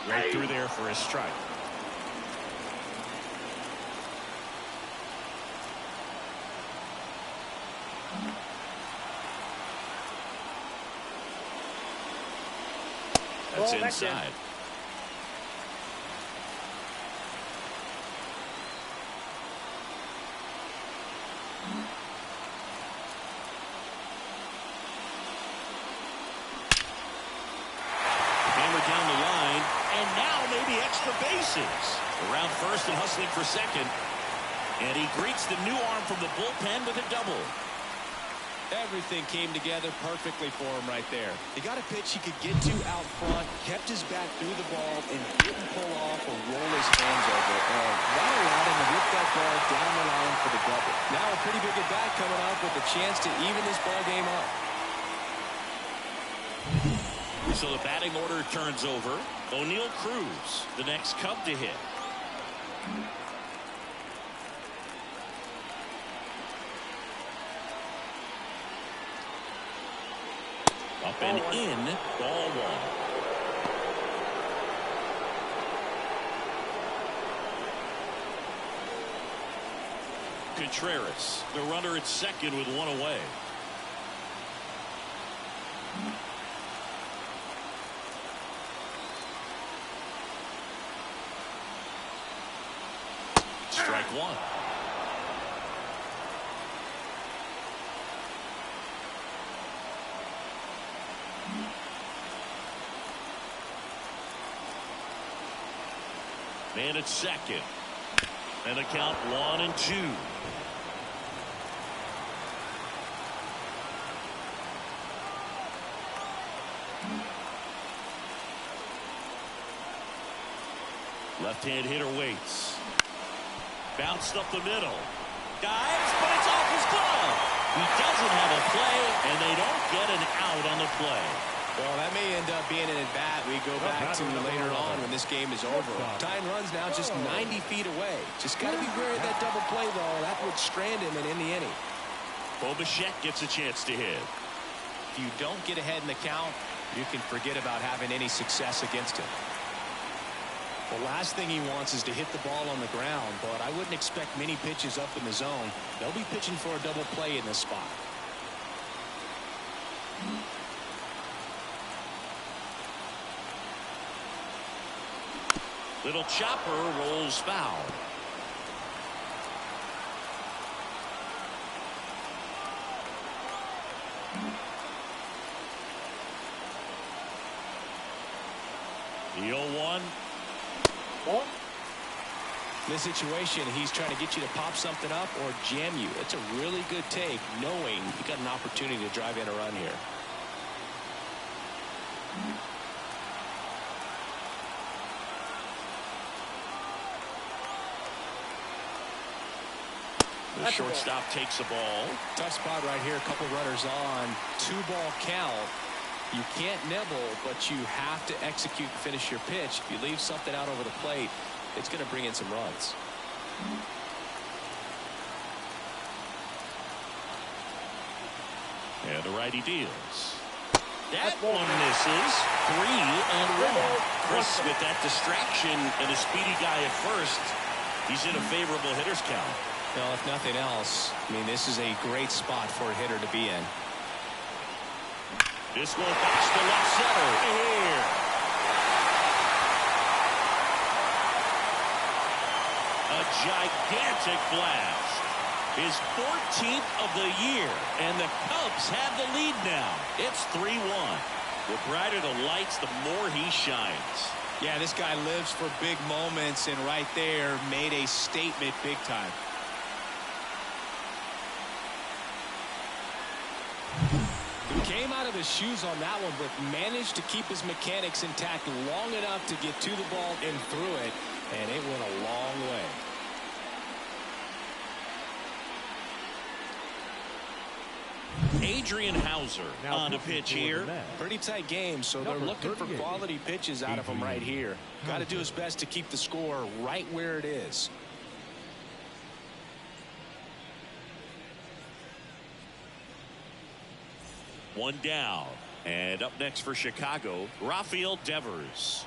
Right through there for a strike. That's inside. Hammer down the line, and now maybe extra bases. Around first and hustling for second. And he greets the new arm from the bullpen with a double. Everything came together perfectly for him right there. He got a pitch he could get to out front, kept his back through the ball, and didn't pull off or roll his hands over it. And that allowed him to whip that ball down the line for the double. Now a pretty big at bat coming up with a chance to even this ball game up. So the batting order turns over. O'Neal Cruz, the next Cub to hit. Up and in, ball one. Contreras, the runner at second with one away. Strike one. Man at second. And a count 1-2. Left-hand hitter waits. Bounced up the middle. Dives, but it's off his glove. He doesn't have a play, and they don't get an out on the play. Well, that may end up being an at-bat we go back to later on when this game is over. Tying runs now just 90 feet away. Just got to be wary of that double play, though. That would strand him and end the inning. Bo Bichette gets a chance to hit. If you don't get ahead in the count, you can forget about having any success against him. The last thing he wants is to hit the ball on the ground, but I wouldn't expect many pitches up in the zone. They'll be pitching for a double play in this spot. Little chopper rolls foul. The 0-1. In this situation, he's trying to get you to pop something up or jam you. It's a really good take, knowing you got an opportunity to drive in a run here. The shortstop takes the ball. Tough spot right here. A couple runners on. 2-ball count. You can't nibble, but you have to execute and finish your pitch. If you leave something out over the plate, it's going to bring in some runs. And the righty deals. That one misses. 3-1. Chris with that distraction and a speedy guy at first. He's in a favorable hitter's count. Well, if nothing else, I mean, this is a great spot for a hitter to be in. This one backs to left center. Here. A gigantic blast. His 14th of the year. And the Cubs have the lead now. It's 3-1. The brighter the lights, the more he shines. Yeah, this guy lives for big moments, and right there made a statement big time. Came out of his shoes on that one, but managed to keep his mechanics intact long enough to get to the ball and through it, and it went a long way. Adrian Hauser on a pitch here. Pretty tight game, so they're looking for quality pitches out of him right here. Got to do his best to keep the score right where it is. One down. And up next for Chicago, Rafael Devers.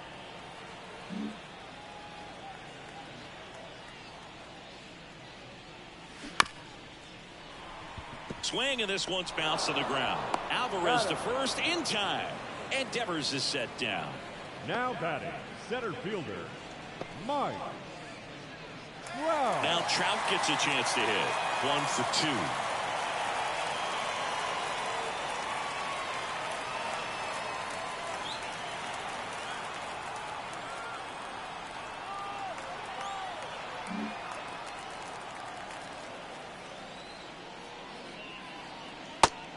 Swing, and this one's bounced to the ground. Alvarez to first in time. And Devers is set down. Now batting, center fielder, Mike Trout. Now Trout gets a chance to hit. 1 for 2.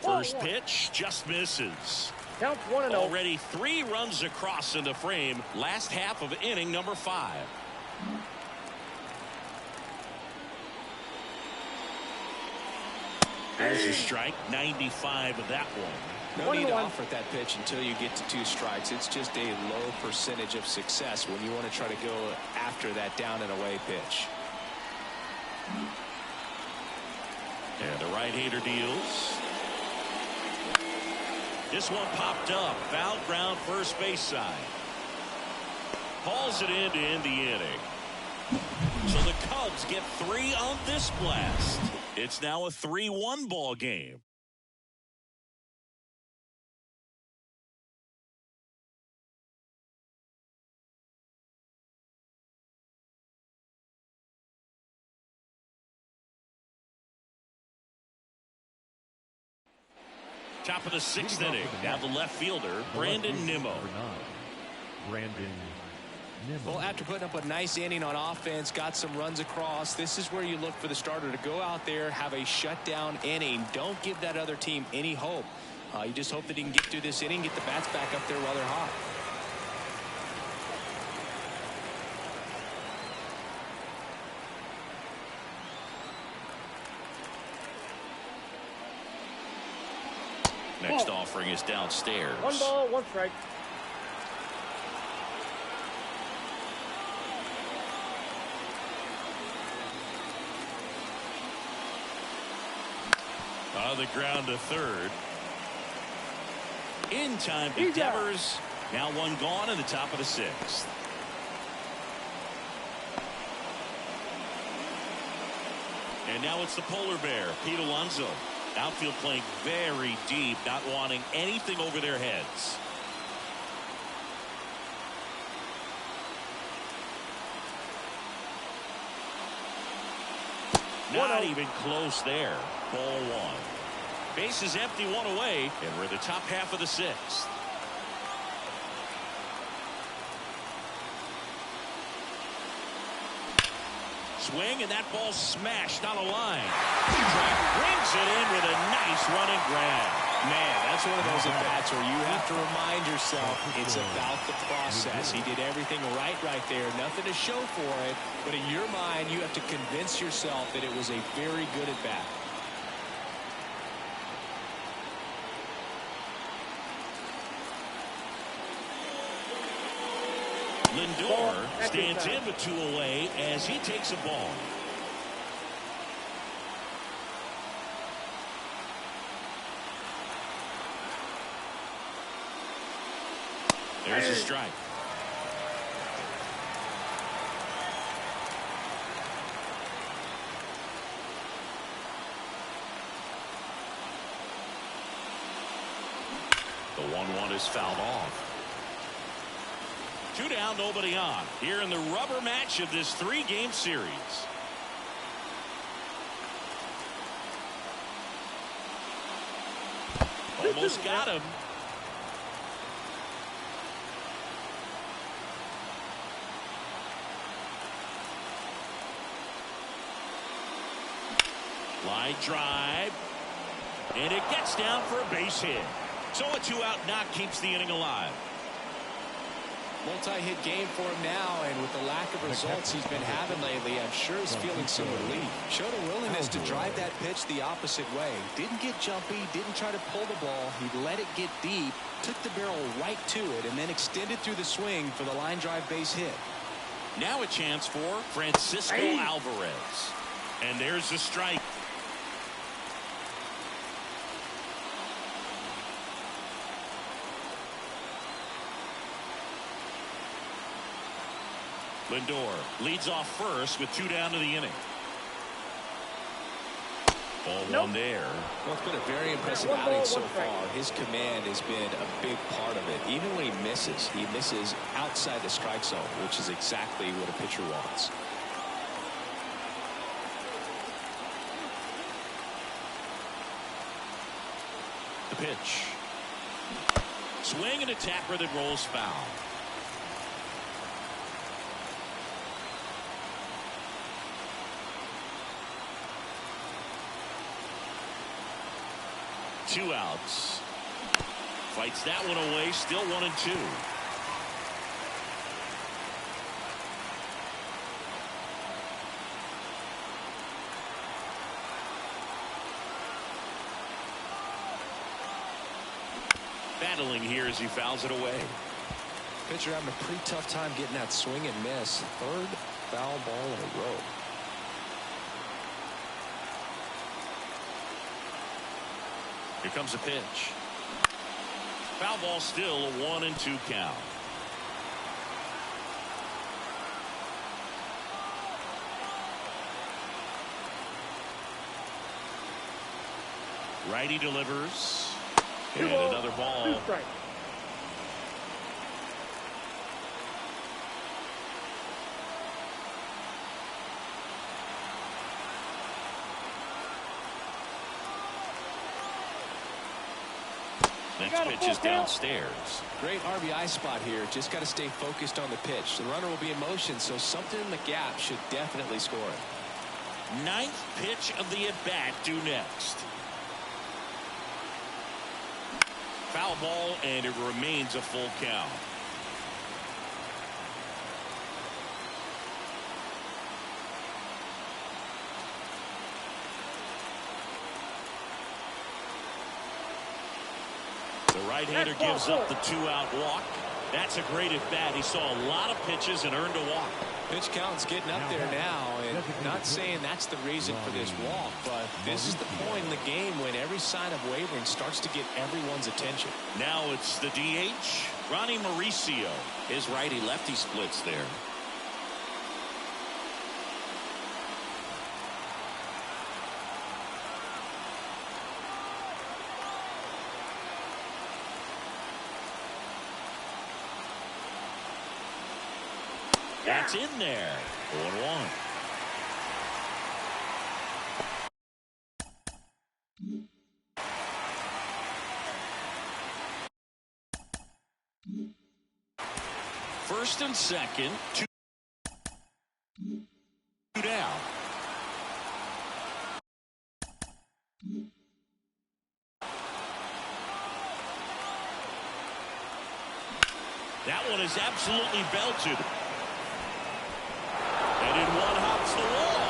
First pitch just misses. Counts 1-0. Already 3 runs across in the frame. Last half of inning number 5. There's a strike. 95 of that one. No need to offer that pitch until you get to 2 strikes. It's just a low percentage of success when you want to try to go after that down and away pitch. And the right-hander deals. This one popped up. Foul ground first base side. Hauls it in to end the inning. So the Cubs get 3 on this blast. It's now a 3-1 ball game. Top of the 6th inning. Now the left fielder, Brandon Nimmo. Well, after putting up a nice inning on offense, got some runs across, this is where you look for the starter to go out there, have a shutdown inning. Don't give that other team any hope. You just hope that he can get through this inning, get the bats back up there while they're hot. Next offering is downstairs. 1 ball, 1 strike. On the ground to third. In time to Devers. Now 1 gone in the top of the 6th. And now it's the polar bear, Pete Alonso. Outfield playing very deep, not wanting anything over their heads. Not even close there. Ball 1. Base is empty, 1 away, and we're in the top half of the 6th. Swing, and that ball smashed on a line. Brings it in with a nice running grab. Man, that's one of those at-bats where you have to remind yourself it's about the process. He did everything right there. Nothing to show for it. But in your mind, you have to convince yourself that it was a very good at-bat. Lindor stands in with 2 away as he takes a ball. There's a strike. The 1-1 is fouled off. 2 down, nobody on. Here in the rubber match of this 3-game series. Almost got him. Line drive. And it gets down for a base hit. So a 2-out knock keeps the inning alive. Multi-hit game for him now, and with the lack of results he's been having lately, I'm sure he's feeling some relief. Showed a willingness to drive that pitch the opposite way. Didn't get jumpy, didn't try to pull the ball. He let it get deep, took the barrel right to it, and then extended through the swing for the line drive base hit. Now a chance for Francisco Alvarez. And there's the strike. Lindor leads off first with 2 down to the inning. Ball one there. Well, it's been a very impressive outing so far. His command has been a big part of it. Even when he misses outside the strike zone, which is exactly what a pitcher wants. The pitch. Swing and a tapper that rolls foul. Two outs. Fights that one away. Still 1-2. Battling here as he fouls it away. Pitcher having a pretty tough time getting that swing and miss. Third foul ball in a row. Here comes a pitch. Foul ball, still a 1-2 count. Righty delivers. And another ball. 2 strikes. Next pitch is downstairs. Great RBI spot here. Just got to stay focused on the pitch. The runner will be in motion, so something in the gap should definitely score it. 9th pitch of the at-bat due next. Foul ball, and it remains a full count. The right-hander gives up the 2-out walk. That's a great at-bat. He saw a lot of pitches and earned a walk. Pitch count's getting up there now, and not saying that's the reason for this walk, but this is the point in the game when every sign of wavering starts to get everyone's attention. Now it's the DH, Ronnie Mauricio. His righty-lefty splits there. That's in there. 0-1. First and second, 2 down. That one is absolutely belted. And in one hops the wall.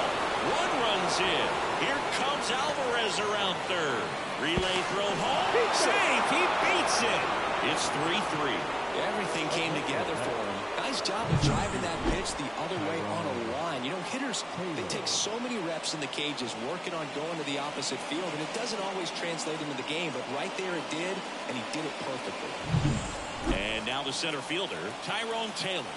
One runs in. Here comes Alvarez around third. Relay throw home. Save. He beats it. It's 3-3. Everything came together for him. Nice job of driving that pitch the other way on a line. You know, hitters, they take so many reps in the cages working on going to the opposite field, and it doesn't always translate into the game, but right there it did, and he did it perfectly. And now the center fielder, Tyrone Taylor.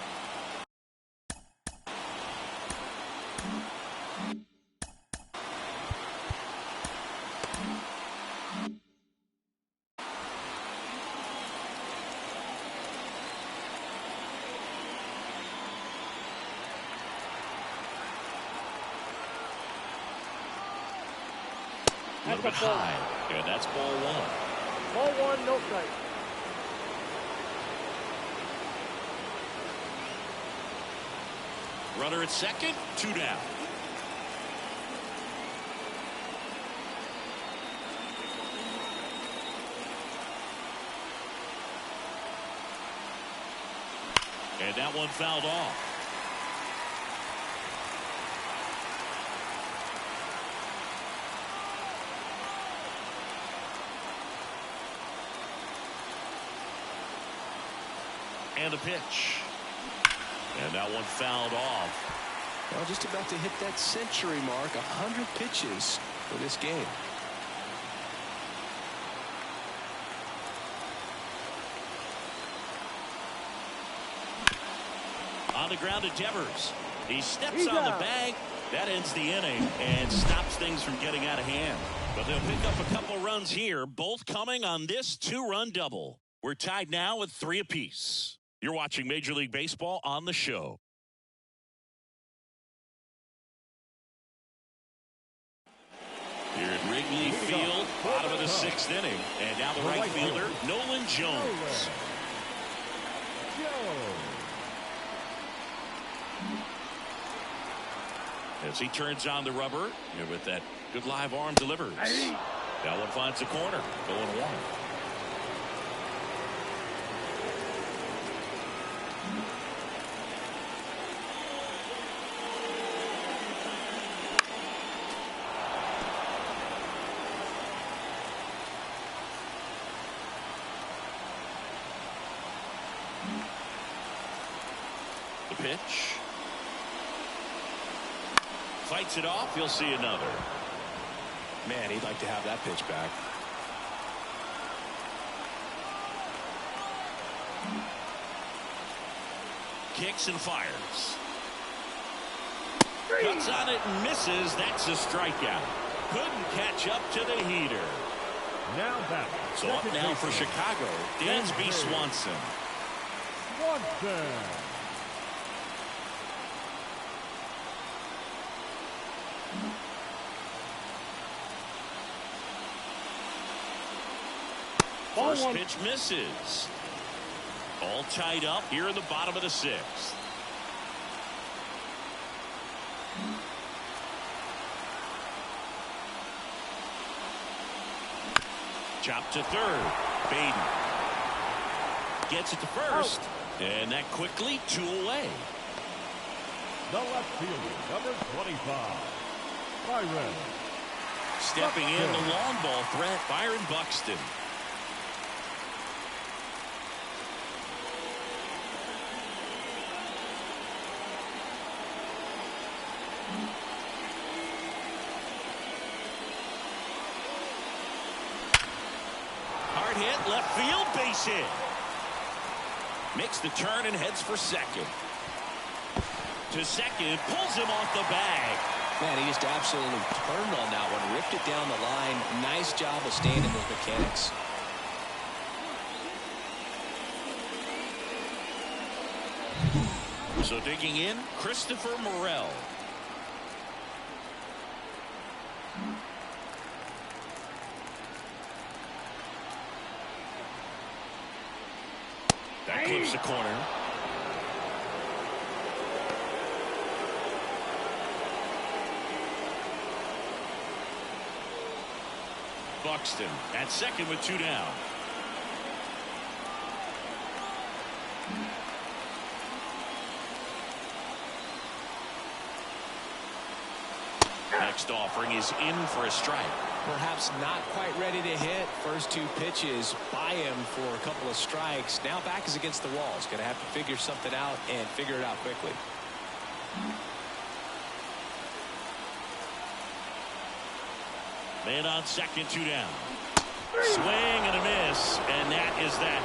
A little bit high. And that's ball one. Ball one, no strike. Runner at second, 2 down. And that one fouled off. And a pitch. And that one fouled off. Well, just about to hit that century mark, 100 pitches for this game. On the ground to Devers. He steps on the bag. That ends the inning and stops things from getting out of hand. But they'll pick up a couple runs here, both coming on this 2-run double. We're tied now with 3 apiece. You're watching Major League Baseball on the show. Here at Wrigley Field, bottom of the 6th inning. And now the right fielder, Nolan Jones. As he turns on the rubber, and with that good live arm delivers. That one finds the corner, going 1. The pitch. Fights it off. He'll see another. Man, he'd like to have that pitch back. Kicks and fires. Cuts on it and misses. That's a strikeout. Couldn't catch up to the heater. Now back. So up now for Chicago, Dansby Swanson. First pitch misses. All tied up here in the bottom of the 6th. Chop to third. Baden gets it to first. And that quickly 2 away. The left fielder, number 25, Byron. Stepping in, the long ball threat, Byron Buxton. Hard hit, left field, base hit. Makes the turn and heads for second. To second, pulls him off the bag. Man, he just absolutely turned on that one, ripped it down the line. Nice job of staying in those mechanics. So digging in, Christopher Morel. That clips the corner. Buxton at second with 2 down. Next offering is in for a strike. Perhaps not quite ready to hit. First 2 pitches by him for a couple of strikes. Now back is against the wall. He's going to have to figure something out and figure it out quickly. Man on second, 2 down. Swing and a miss, and that is that.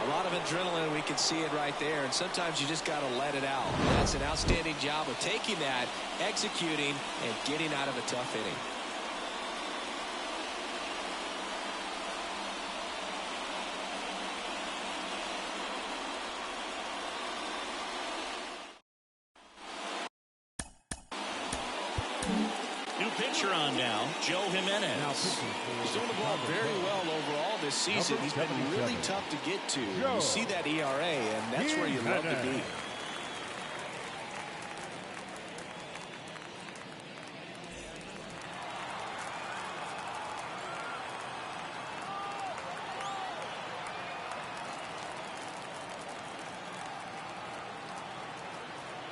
A lot of adrenaline, we can see it right there, and sometimes you just got to let it out. That's an outstanding job of taking that, executing, and getting out of a tough inning. New pitcher on now, Joe Jimenez. He's doing the ball very well overall this season. He's been really tough to get to. You see that ERA, and that's where you love to be.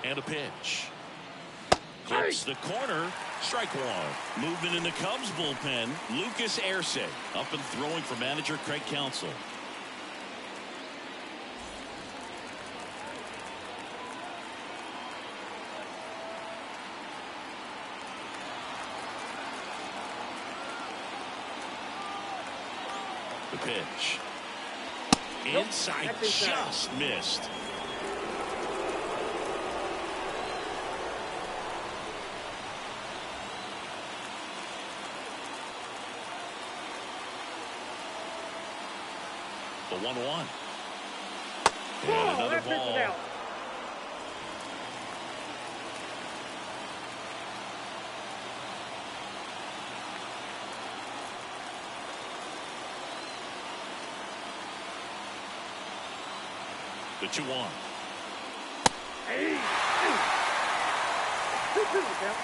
And a pitch. Clips the corner. Strike 1. Movement in the Cubs bullpen. Lucas Erceg up and throwing for manager Craig Counsell. The pitch. Inside, just missed. The 1-1. And another ball. The 2-1. Hey. 2-2 count.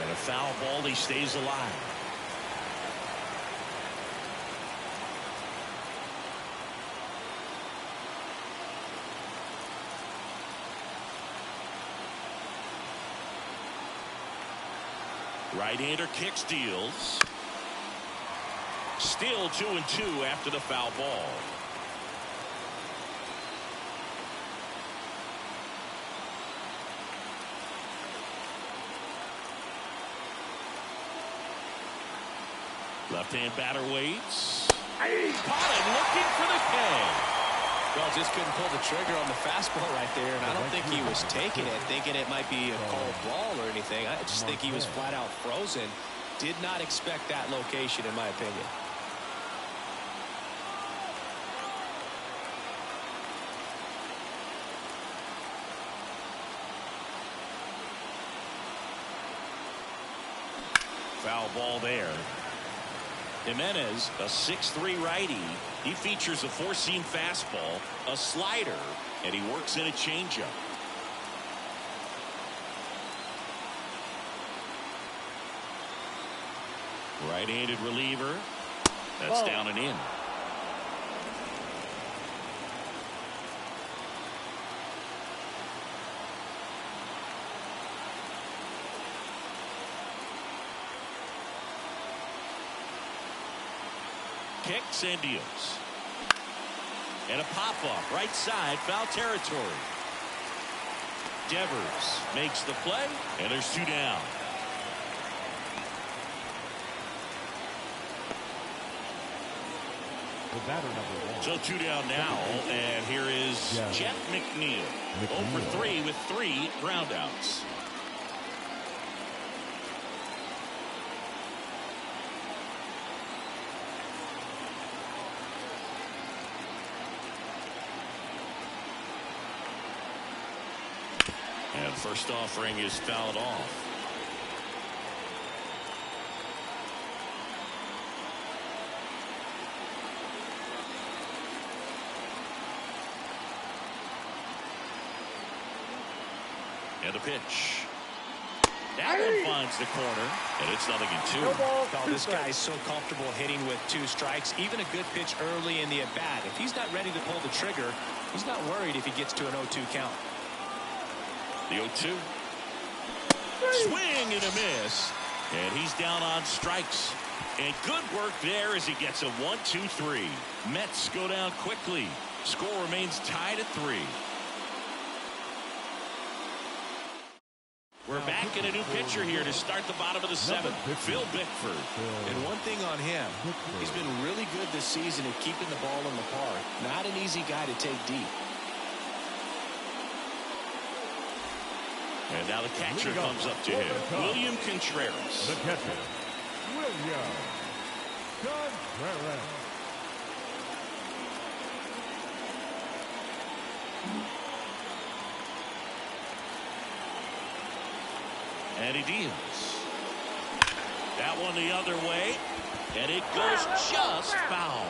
And a foul ball. He stays alive. Right-hander kicks, deals. Still 2-2 after the foul ball. Left-hand batter waits. Caught him looking for the K. Well, just couldn't pull the trigger on the fastball right there, and I don't think he was taking it, thinking it might be a called ball or anything. I just think he was flat out frozen. Did not expect that location, in my opinion. Foul ball there. Jimenez, a 6'3" righty. He features a four-seam fastball, a slider, and he works in a changeup. Right-handed reliever. That's down and in. Kicks and deals. And a pop-up right side, foul territory. Devers makes the play, and there's two down. The batter number 1. So two down now, and here is Jeff McNeil. 0 for 3 with 3 groundouts. And first offering is fouled off. And a pitch. That one finds the corner, and it's 0-2. Oh, this guy's so comfortable hitting with 2 strikes. Even a good pitch early in the at-bat. If he's not ready to pull the trigger, he's not worried if he gets to an 0-2 count. The 0-2. Swing and a miss. And he's down on strikes. And good work there as he gets a 1-2-3. Mets go down quickly. Score remains tied at 3. We're back in a new pitcher here to start the bottom of the 7th. Phil Bickford. And one thing on him, he's been really good this season at keeping the ball in the park. Not an easy guy to take deep. And now the catcher comes up to him. William Contreras. The catcher, William Contreras. And he deals. That one the other way. And it goes just foul.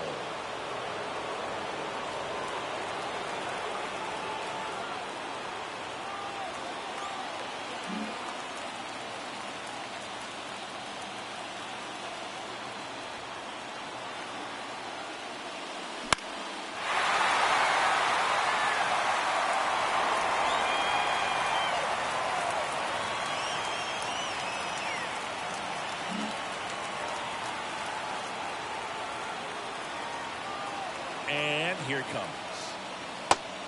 And here it comes.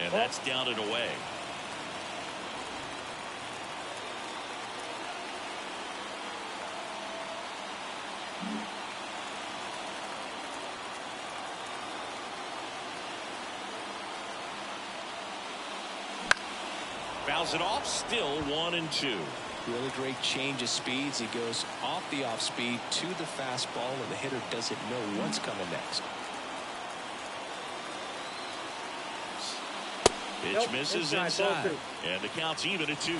And that's down and away. Fouls it off, still 1-2. Really great change of speeds. He goes off the off speed to the fastball, and the hitter doesn't know what's coming next. Pitch misses inside. And the count's even at 2.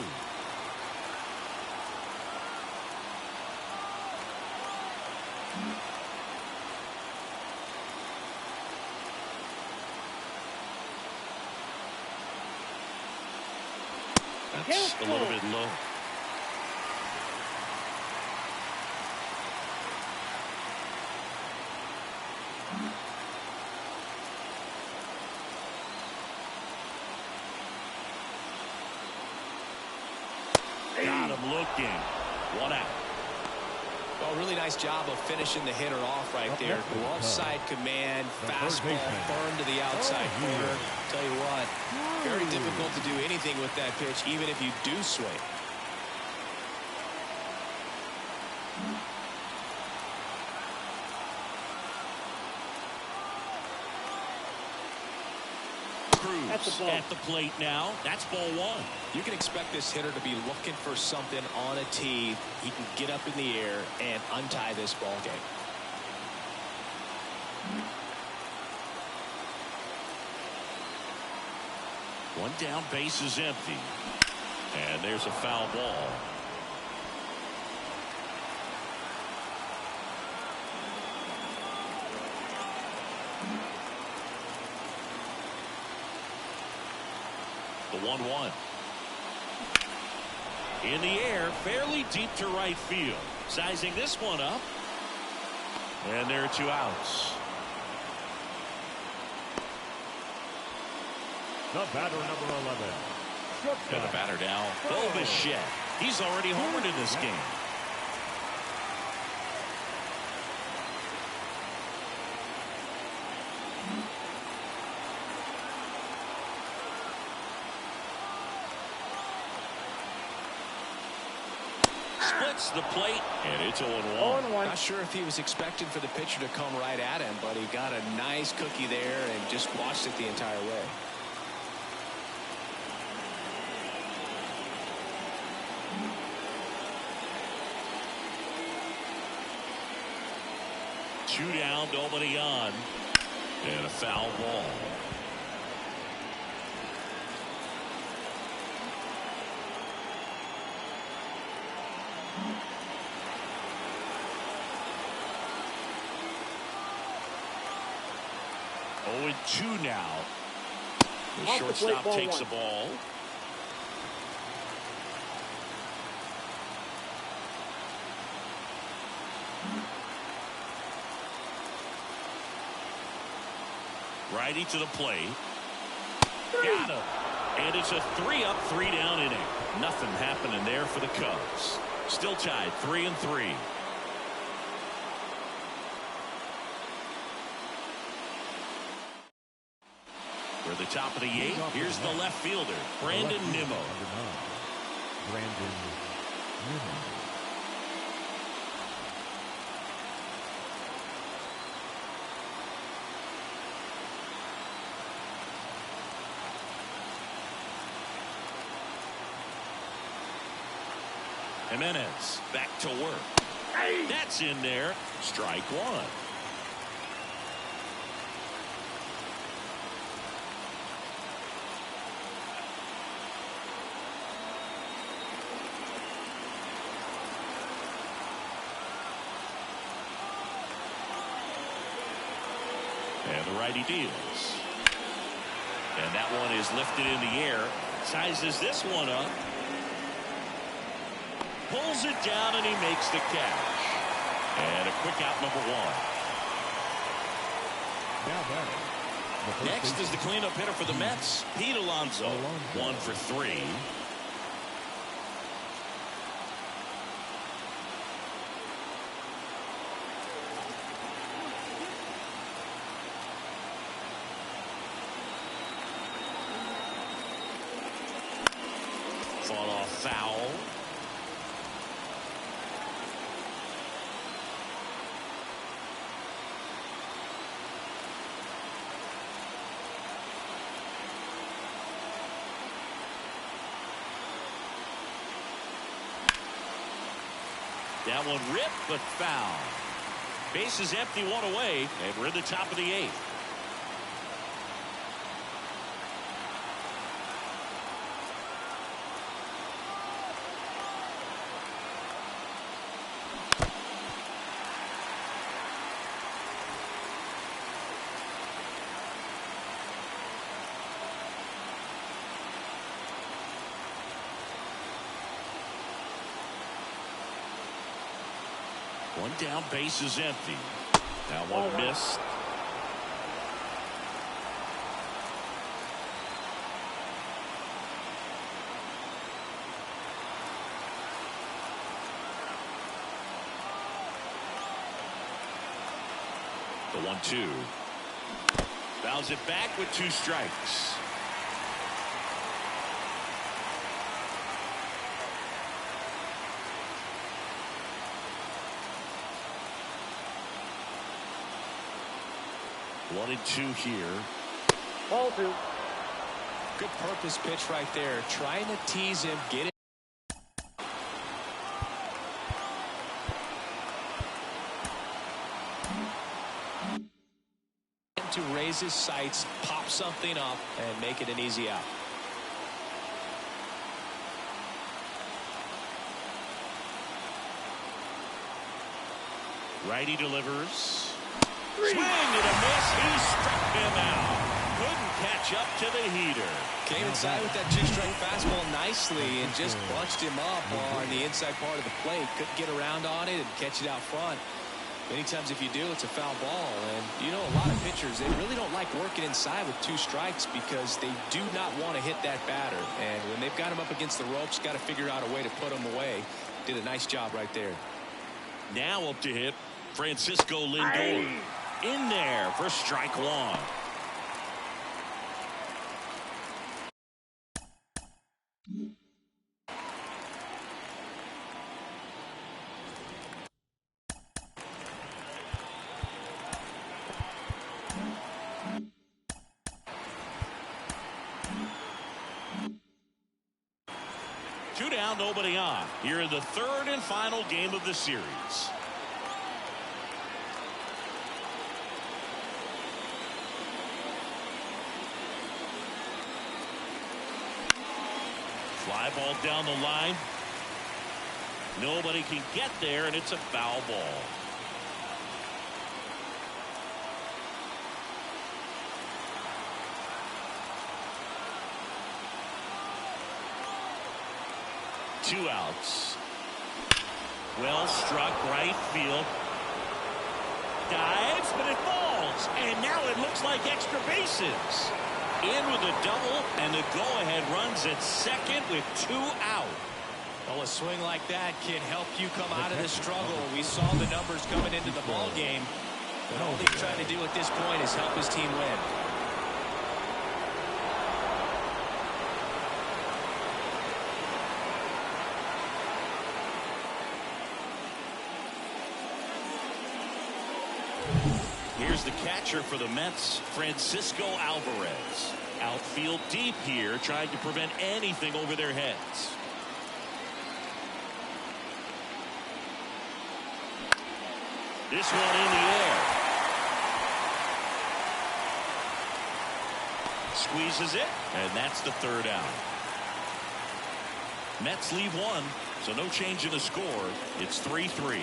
That's a little bit low. Got him looking. 1 out. Well, really nice job of finishing the hitter off right there. Glove side command, fastball firm to the outside corner. Tell you what, very difficult to do anything with that pitch, even if you do swing. At the plate now. That's ball 1. You can expect this hitter to be looking for something on a tee. He can get up in the air and untie this ball game. One down, base is empty. And there's a foul ball. The 1-1. In the air, fairly deep to right field. Sizing this one up. And there are 2 outs. The batter, number 11. And the batter now, Bo Bichette. He's already homered in this game. Splits the plate, and it's 0-1. Not sure if he was expecting for the pitcher to come right at him, but he got a nice cookie there and just watched it the entire way. Two down, nobody on, and a foul ball. Oh, 2 now. The shortstop takes the ball. Righty to the plate. Got him. And it's a 3-up, 3-down inning. Nothing happening there for the Cubs. Still tied 3-3. For the top of the 8th, here's the left fielder, Brandon Nimmo. Brandon Nimmo. Jimenez back to work. That's in there. Strike 1. And the righty deals. And that one is lifted in the air. Sizes this one up. Pulls it down and he makes the catch. And a quick out, number 1. Next is the cleanup hitter for the Mets, Pete Alonso. 1 for 3. foul. That one ripped, but foul. Base is empty, one away, and we're in the top of the 8th. One down, base is empty. That one missed. The 1-2. Fouls it back with 2 strikes. One and 2 here. Ball 2. Good purpose pitch right there. Trying to tease him, get it. To raise his sights, pop something up, and make it an easy out. Righty delivers. Swing and a miss. He struck him out. Couldn't catch up to the heater. Came inside with that 2-strike fastball nicely and just bunched him up on the inside part of the plate. Couldn't get around on it and catch it out front. Many times if you do, it's a foul ball. And, you know, a lot of pitchers, they really don't like working inside with 2 strikes because they do not want to hit that batter. And when they've got him up against the ropes, got to figure out a way to put him away. Did a nice job right there. Now up to hit Francisco Lindor. In there for strike 1. Two down, nobody on. Here in the 3rd and final game of the series. Fly ball down the line. Nobody can get there, and it's a foul ball. Two outs. Well struck, right field. Dives, but it falls. And now it looks like extra bases. In with a double, and the go-ahead runs at second with 2 out. Well, a swing like that can help you come out of this struggle. We saw the numbers coming into the ball game, but all he's trying to do at this point is help his team win. Here's the catcher for the Mets, Francisco Alvarez. Outfield deep here, trying to prevent anything over their heads. This one in the air. Squeezes it, and that's the 3rd out. Mets leave 1, so no change in the score. It's 3-3.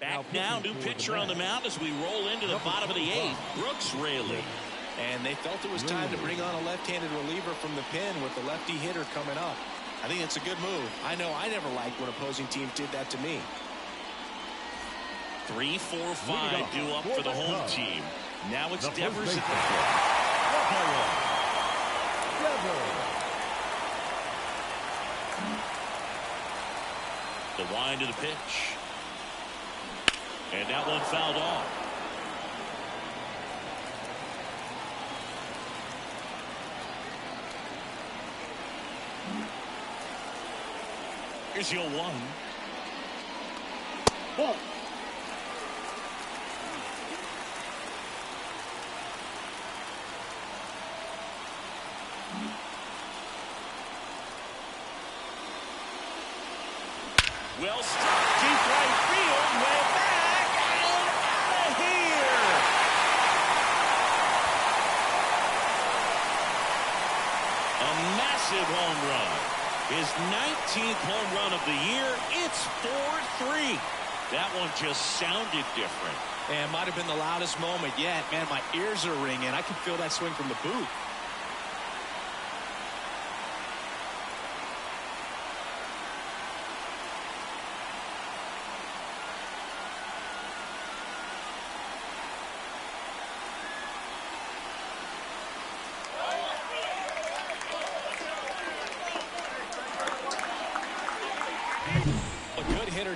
Back now, new pitcher on the mound as we roll into the bottom of the 8th. Brooks Raley. And they felt it was time to bring on a left-handed reliever from the pen with the lefty hitter coming up. I think it's a good move. I know I never liked when opposing teams did that to me. 3, 4, 5 due up for the home team. Now it's Devers at the plate. The wind of the pitch. And that one fouled off. Here's your 1. Ball. Well struck, deep right field, way back, and out of here. A massive home run. His 19th home run of the year. It's 4-3. That one just sounded different. And might have been the loudest moment yet. Man, my ears are ringing. I can feel that swing from the booth.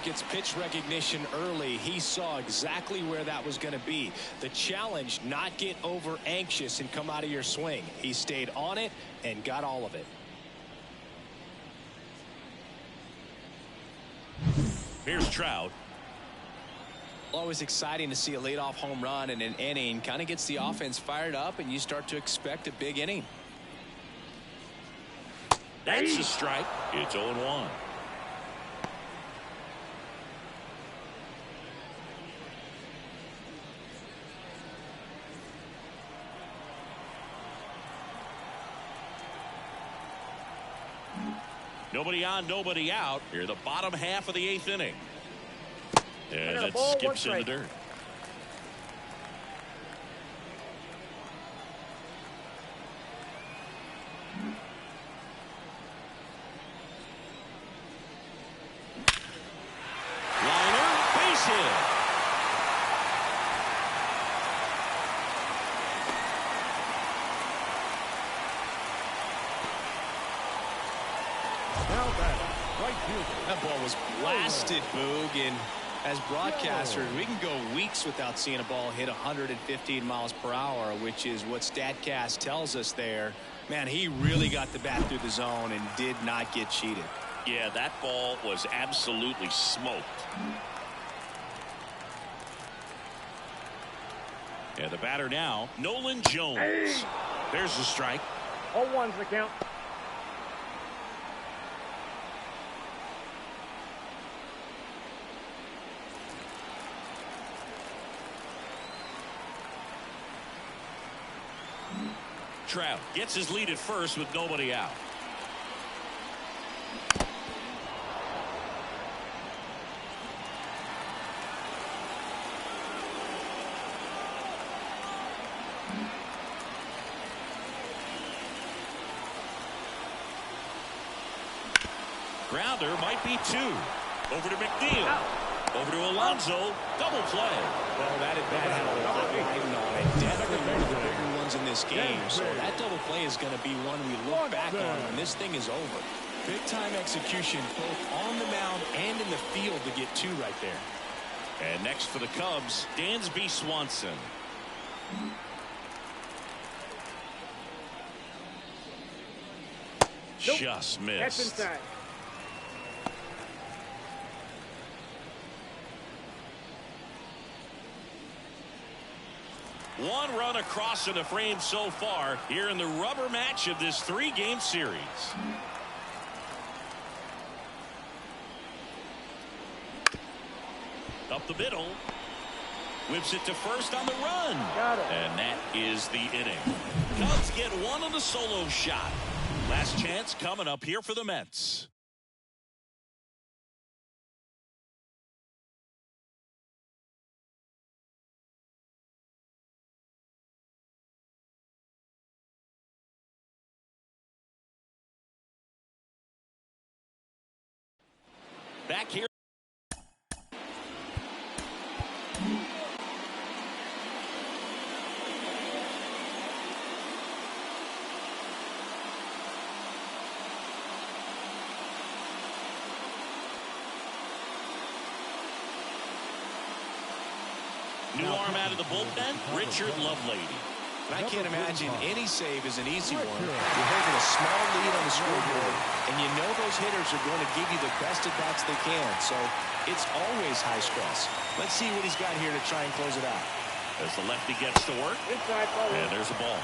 Gets pitch recognition early. He saw exactly where that was going to be. The challenge, not get over anxious and come out of your swing. He stayed on it and got all of it. Here's Trout. Always exciting to see a leadoff home run in an inning. Kind of gets the offense fired up and you start to expect a big inning. That's a strike. It's 0-1. Nobody on, nobody out. Here, the bottom half of the 8th inning. And that skips in the dirt. Liner, base hit. That ball was blasted, Boog, and as broadcasters, we can go weeks without seeing a ball hit 115 miles per hour, which is what StatCast tells us there. Man, he really got the bat through the zone and did not get cheated. Yeah, that ball was absolutely smoked. And the batter now, Nolan Jones. There's the strike. 0-1's the count. Trout gets his lead at first with nobody out. Grounder might be 2. Over to McNeil. Over to Alonso. Double play. Well, that at bat had a lot riding on it. Definitely one of the bigger ones in this game. So that double play is going to be one we look back on when this thing is over. Big time execution both on the mound and in the field to get 2 right there. And next for the Cubs, Dansby Swanson. Just missed. That's inside. One run across in the frame so far here in the rubber match of this 3-game series. Up the middle. Whips it to first on the run. Got it. And that is the inning. Cubs get one on the solo shot. Last chance coming up here for the Mets. Back here. New arm out of the bullpen, Richard Lovelady. And I can't imagine any save is an easy one. You're holding a small lead on the scoreboard, and you know those hitters are going to give you the best at bats they can. So it's always high stress. Let's see what he's got here to try and close it out. As the lefty gets to work, and there's a ball.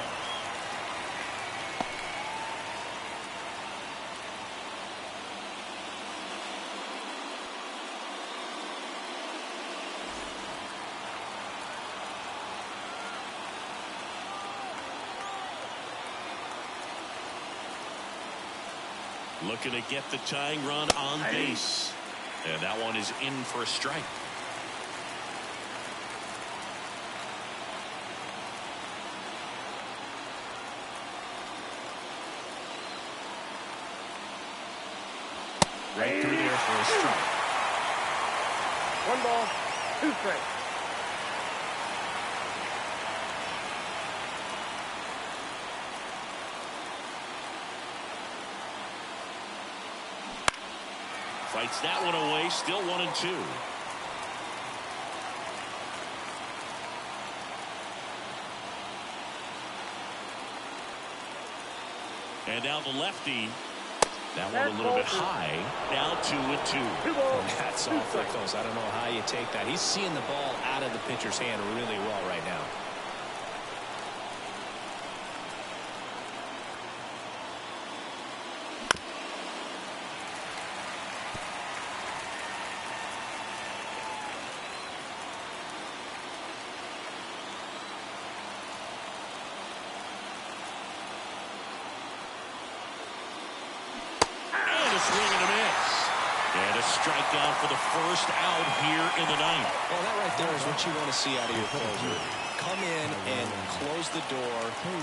Looking to get the tying run on base. And that one is in for a strike. Right through there for a strike. 1 ball, 2 strikes. Fights that one away, still 1-2. And now the lefty. That one a little bit high. Now 2-2. That's awfully close. I don't know how you take that. He's seeing the ball out of the pitcher's hand really well right now. Swing and a miss. And a strikeout for the first out here in the ninth. Well, that right there is what you want to see out of your closer. Come in and close the door,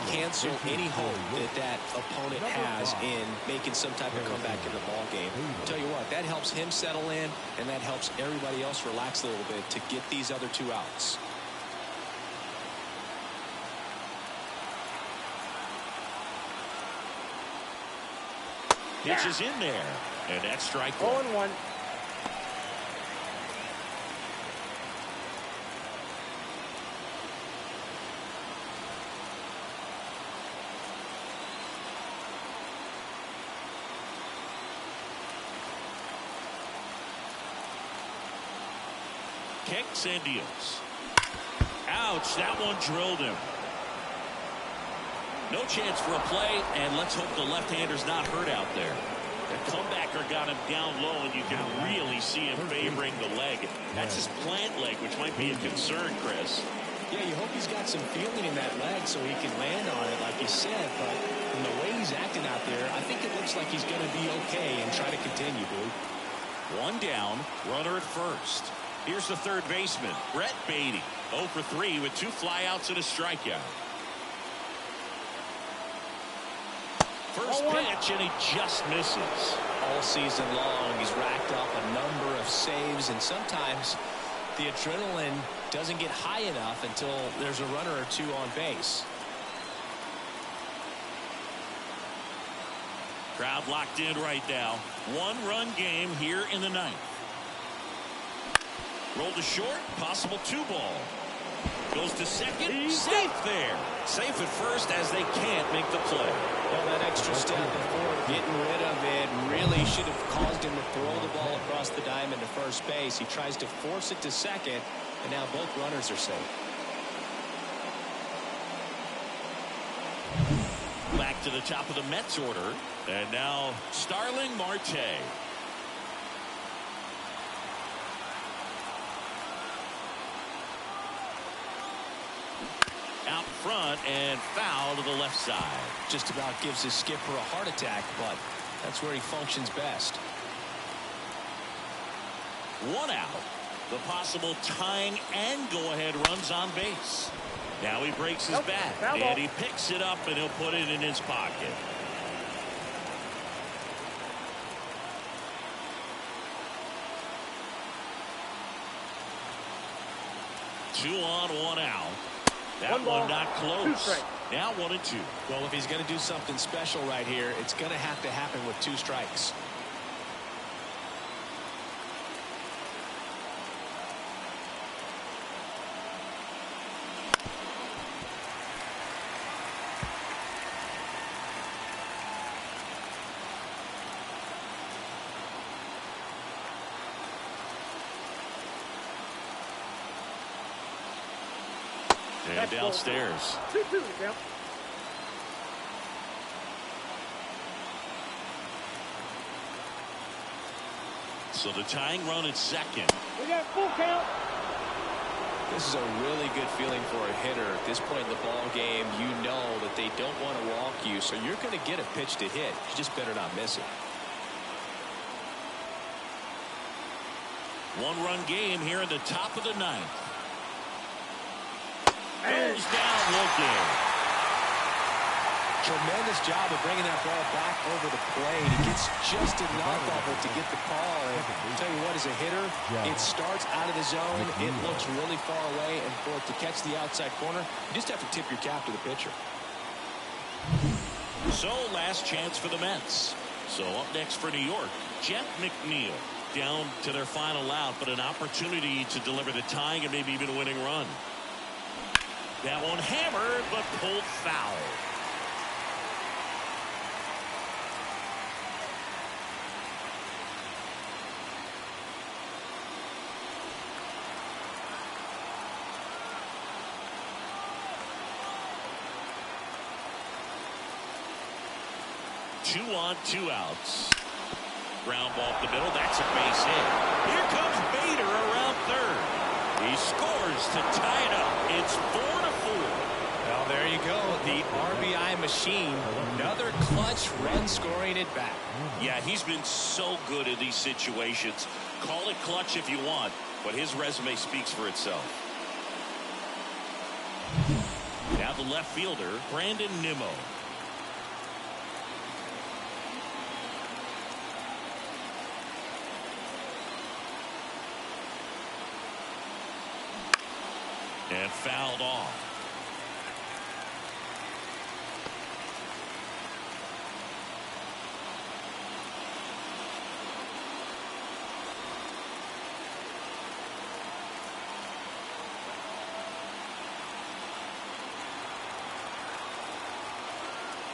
cancel any hope that opponent has in making some type of comeback in the ball game. Tell you what, that helps him settle in, and that helps everybody else relax a little bit to get these other 2 outs. Pitch is in there. And that's strike 0-1. Kicks and deals. Ouch, that one drilled him. No chance for a play, and let's hope the left-hander's not hurt out there. The comebacker got him down low, and you can really see him favoring the leg. That's his plant leg, which might be a concern, Chris. Yeah, you hope he's got some feeling in that leg so he can land on it, like you said. But from the way he's acting out there, I think it looks like he's going to be okay and try to continue, Blue. 1 down, runner at first. Here's the third baseman, Brett Beatty. 0 for 3 with 2 flyouts and a strikeout. First pitch, and he just misses. All season long, he's racked up a number of saves, and sometimes the adrenaline doesn't get high enough until there's a runner or 2 on base. Crowd locked in right now. 1-run game here in the ninth. Rolled to short, possible 2 ball. Goes to second, safe there. Safe at first as they can't make the play. Well, that extra step before getting rid of it really should have caused him to throw the ball across the diamond to first base. He tries to force it to second, and now both runners are safe. Back to the top of the Mets order. And now Starling Marte. Out front and foul to the left side. Just about gives his skipper a heart attack, but that's where he functions best. 1 out. The possible tying and go-ahead runs on base. Now he breaks his bat, and he picks it up, and he'll put it in his pocket. Two on, 1 out. That one not close. Now 1-2. Well, if he's going to do something special right here, it's going to have to happen with 2 strikes. And downstairs. 2-2 to count. So the tying run at second. We got full count. This is a really good feeling for a hitter. At this point in the ball game, you know that they don't want to walk you, so you're going to get a pitch to hit. You just better not miss it. One-run game here in the top of the ninth. Goes down looking. Tremendous job of bringing that ball back over the plate. He gets just enough of it to get the call. And I'll tell you what, as a hitter, it starts out of the zone. It looks really far away, and for it to catch the outside corner, you just have to tip your cap to the pitcher. So last chance for the Mets. So up next for New York, Jeff McNeil. Down to their final out, but an opportunity to deliver the tying and maybe even a winning run. That one hammered, but pulled foul. Two on, two outs. Ground ball up the middle. That's a base hit. Here comes Bader around third. He scores to tie it up. It's 4-4. Well, there you go. The RBI machine. Another clutch run scoring at bat. Yeah, he's been so good in these situations. Call it clutch if you want, but his resume speaks for itself. Now the left fielder, Brandon Nimmo. And fouled off.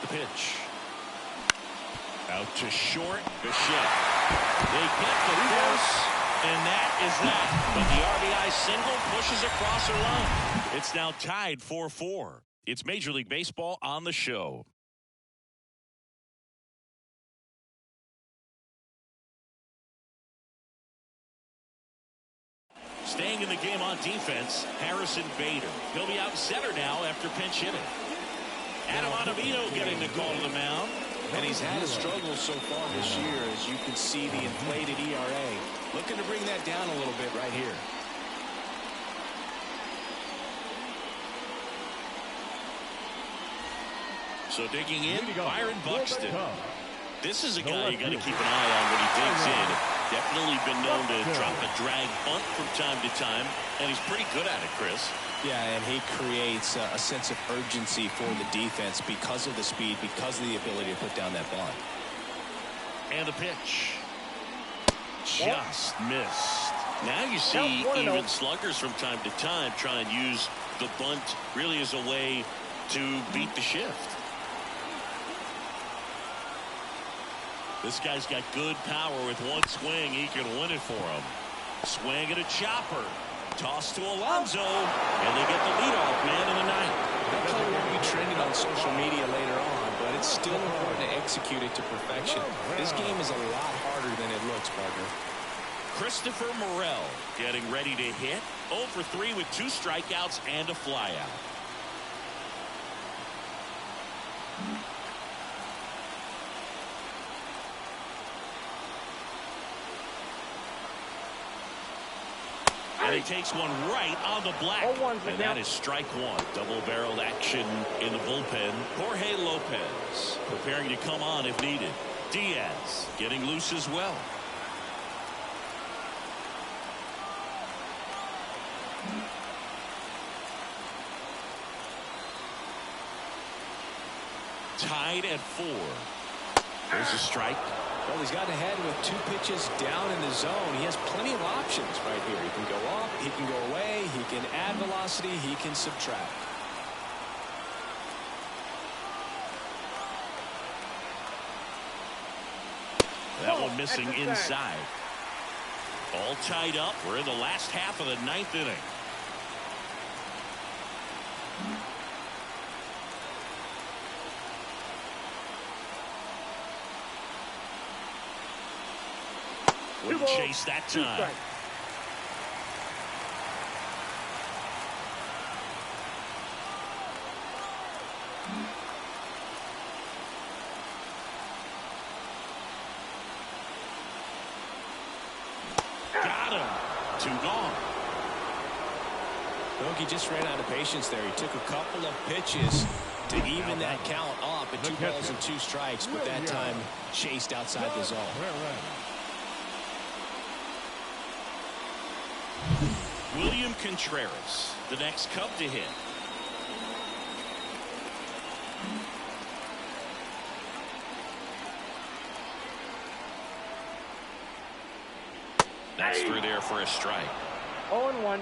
The pitch. Out to short. Bichette. They get the force. And that is that. But the RBI single pushes across her line. It's now tied 4-4. It's Major League Baseball on the show. Staying in the game on defense, Harrison Bader. He'll be out center now after pinch hitting. Adam Ottavino getting the call to the mound. And he's had a struggle so far this year, as you can see the inflated ERA. Looking to bring that down a little bit right here. So digging in, Byron Buxton. This is a guy you got to keep an eye on when he digs in. Definitely been known to drop a drag bunt from time to time, and he's pretty good at it, Chris. Yeah, and he creates a sense of urgency for the defense because of the speed, because of the ability to put down that bunt. And the pitch. Just missed. Now you see even sluggers from time to time try and use the bunt really as a way to beat the shift. This guy's got good power. With one swing, he can win it for him. Swing at a chopper. Toss to Alonso. And they get the leadoff man in the ninth. That play won't be trending on social media later on, but it's still important to execute it to perfection. This game is a lot harder than it looks, partner. Christopher Morel getting ready to hit. 0 for 3 with 2 strikeouts and a flyout. And he takes one right on the black. And that is strike one. Double-barreled action in the bullpen. Jorge Lopez preparing to come on if needed. Diaz getting loose as well. Tied at 4. There's a strike. Well, he's gotten ahead with 2 pitches down in the zone. He has plenty of options right here. He can go up, he can go away, he can add velocity, he can subtract. That one missing inside. All tied up. We're in the last half of the 9th inning. Wouldn't chase that time. Got him. 2 gone. He just ran out of patience there. He took a couple of pitches to even that count up at 2 balls and 2 strikes, but that time chased outside the zone. William Contreras, the next Cub to hit. That's through there for a strike. 0-1.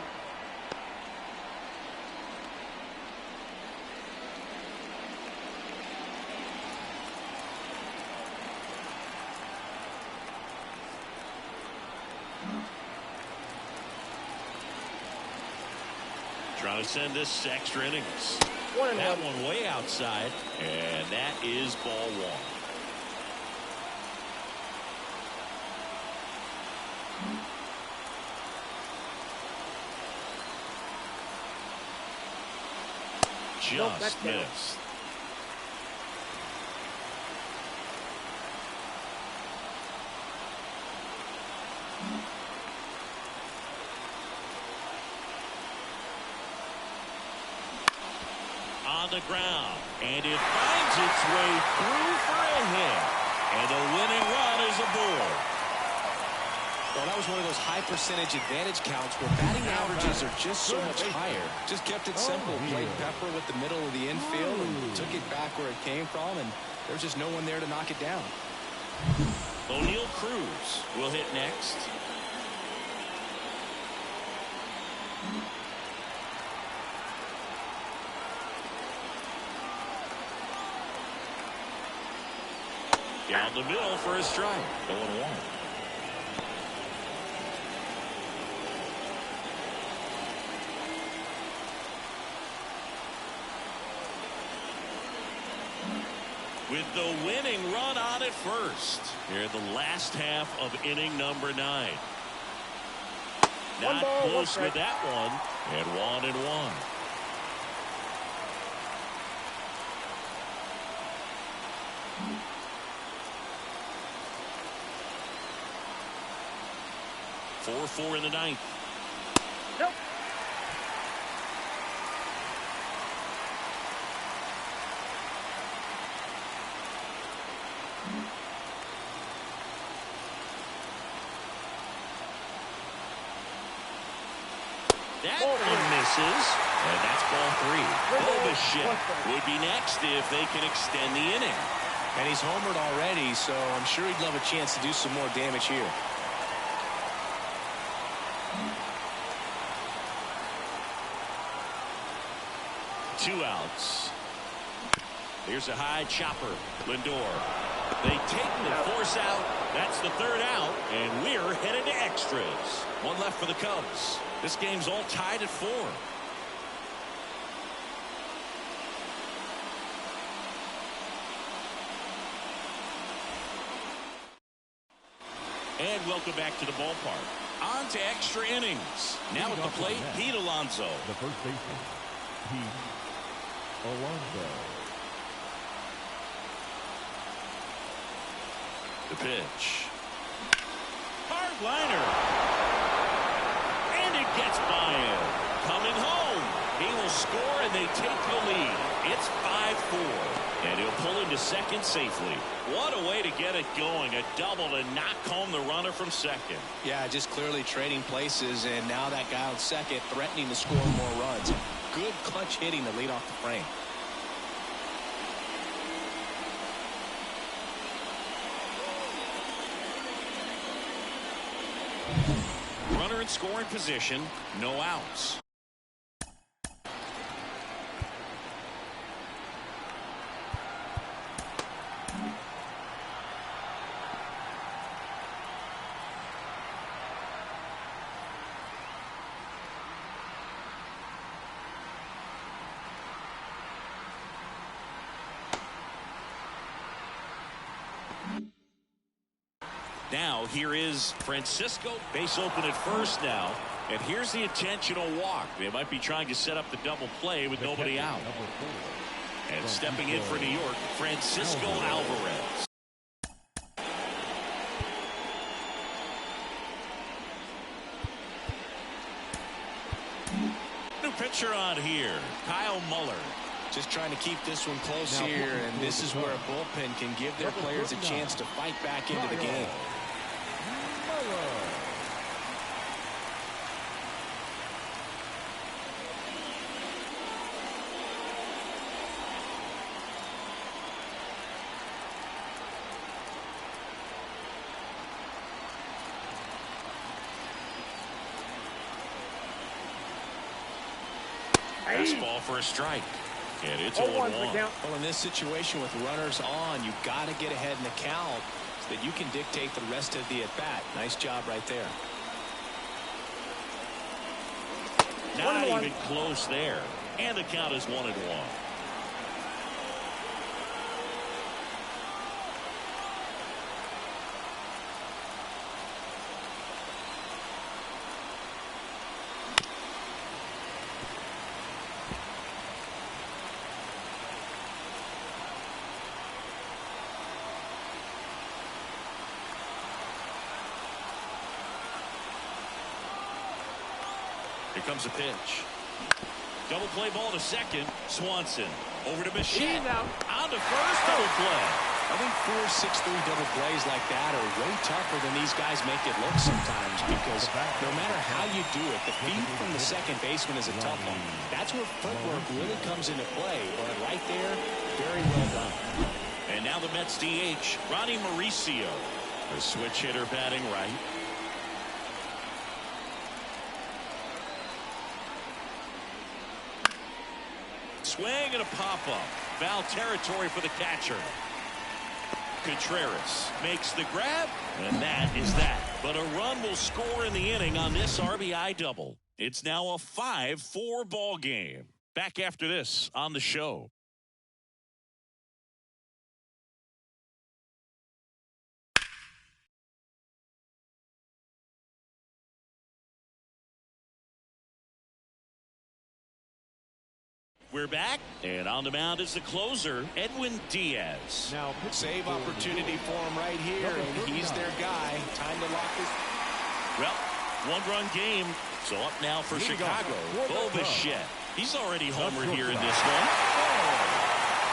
Trying to send this extra innings. That one way outside, and that is ball 1. Just missed. On the ground, and it finds its way through for a hit, and the winning run is aboard. Well, that was one of those high percentage advantage counts where batting averages are just so much higher. Just kept it simple. Played Pepper with the middle of the infield and took it back where it came from, and there's just no one there to knock it down. O'Neal Cruz will hit next. Down the middle for a strike. 0-1. With the winning run on at first. Here in the last half of inning number 9. Not close with that one. And 1-1. Four in the 9th. Nope. That one misses, and that's ball 3. Bobashek would be next if they can extend the inning. And he's homered already, so I'm sure he'd love a chance to do some more damage here. Two outs. Here's a high chopper. Lindor. They take the force out. That's the 3rd out, and we're headed to extras. 1 left for the Cubs. This game's all tied at 4. And welcome back to the ballpark. On to extra innings. Now at the plate, Pete Alonso. The first baseman, Pete Alonso. The pitch. Hard liner. And it gets by him. Coming home. He will score and they take the lead. It's 5-4. And he'll pull into second safely. What a way to get it going. A double to knock home the runner from second. Yeah, just clearly trading places, and now that guy on second threatening to score more runs. Good clutch hitting to lead off the frame. Runner in scoring position, no outs. Now here is Francisco, base open at first now. And here's the intentional walk. They might be trying to set up the double play with nobody out. And stepping in for New York, Francisco Alvarez. New pitcher on here, Kyle Muller. Just trying to keep this one close here, and this is where a bullpen can give their players a chance to fight back into the game. Fastball for a strike. And it's 0-1. Well, in this situation with runners on, you've got to get ahead in the count so that you can dictate the rest of the at-bat. Nice job right there. Not even close there. And the count is 1-1. Here comes a pitch. Double play ball to second. Swanson over to Bichette. On to first. Double play. I think 4-6-3 double plays like that are way tougher than these guys make it look sometimes, because no matter how you do it, the feed from the second baseman is a tough one. That's where footwork really comes into play. But right there, very well done. And now the Mets DH, Ronnie Mauricio, the switch hitter batting right. Swing and a pop-up. Foul territory for the catcher. Contreras makes the grab, and that is that. But a run will score in the inning on this RBI double. It's now a 5-4 ball game. Back after this on the show. We're back, and on the mound is the closer, Edwin Diaz. Now, save opportunity for him right here, and he's their guy. Time to lock his... Well, one-run game, so up now for Chicago. Bo Bichette. He's already homered here in this one.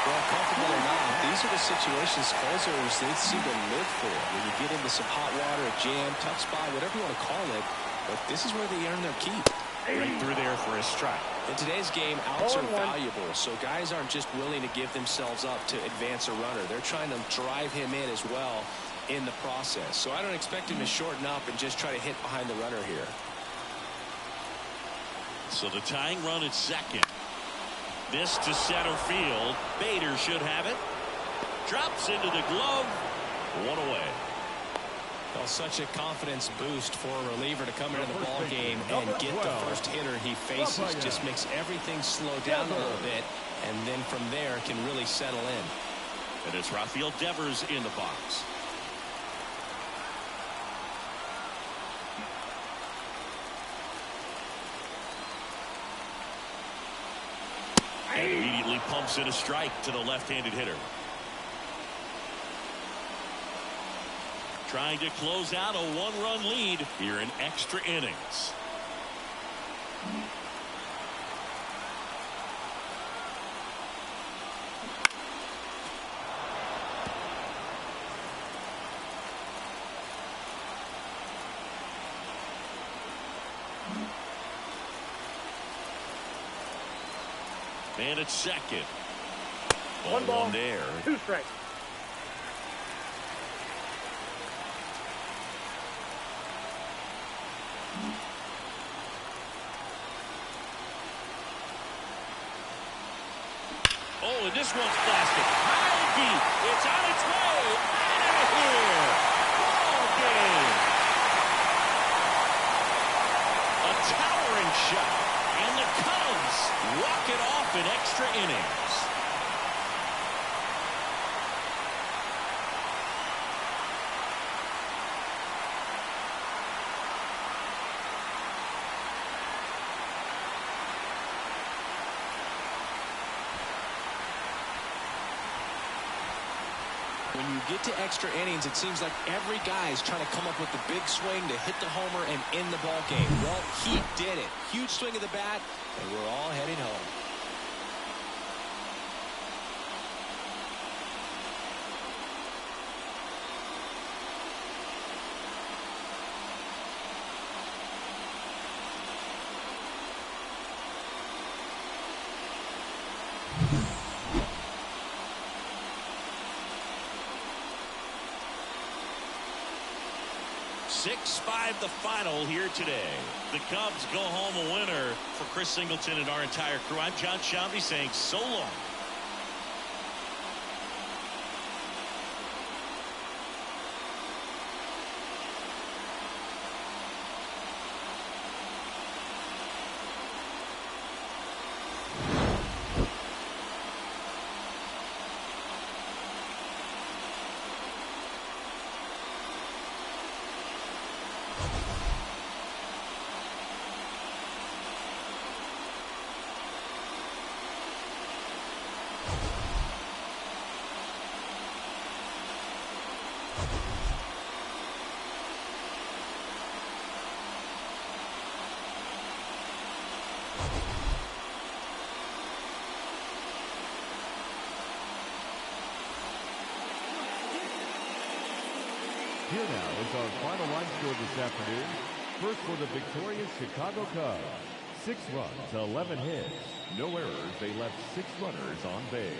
Well, comfortable or not, these are the situations closers they seem to live for. When you get into some hot water, a jam, tough spot, whatever you want to call it, but this is where they earn their keep. Right through there for a strike. In today's game, outs are valuable, so guys aren't just willing to give themselves up to advance a runner. They're trying to drive him in as well in the process. So I don't expect him to shorten up and just try to hit behind the runner here. So the tying run at second. This to center field. Bader should have it. Drops into the glove. One away. Well, such a confidence boost for a reliever to come into the ball game and get the first hitter he faces. Just makes everything slow down a little bit, and then from there can really settle in. And it's Rafael Devers in the box. And immediately pumps in a strike to the left-handed hitter. Trying to close out a one-run lead here in extra innings. Man at second. One ball there. 2 strikes. Oh, and this one's plastic. High deep. It's on its way. Out of here. Ball game. A towering shot. And the Cubs walk it off in extra innings. get to extra innings, it seems like every guy is trying to come up with the big swing to hit the homer and end the ball game. Well, he did it. Huge swing of the bat, and we're all heading home. Six-5 the final here today. The Cubs go home a winner. For Chris Singleton and our entire crew, I'm John Shelby saying so long. Here now is our final line score this afternoon. First for the victorious Chicago Cubs. 6 runs, 11 hits. No errors. They left 6 runners on base.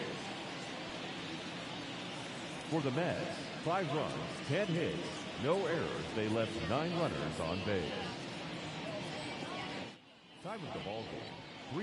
For the Mets, 5 runs, 10 hits. No errors. They left 9 runners on base. Time of the ball game.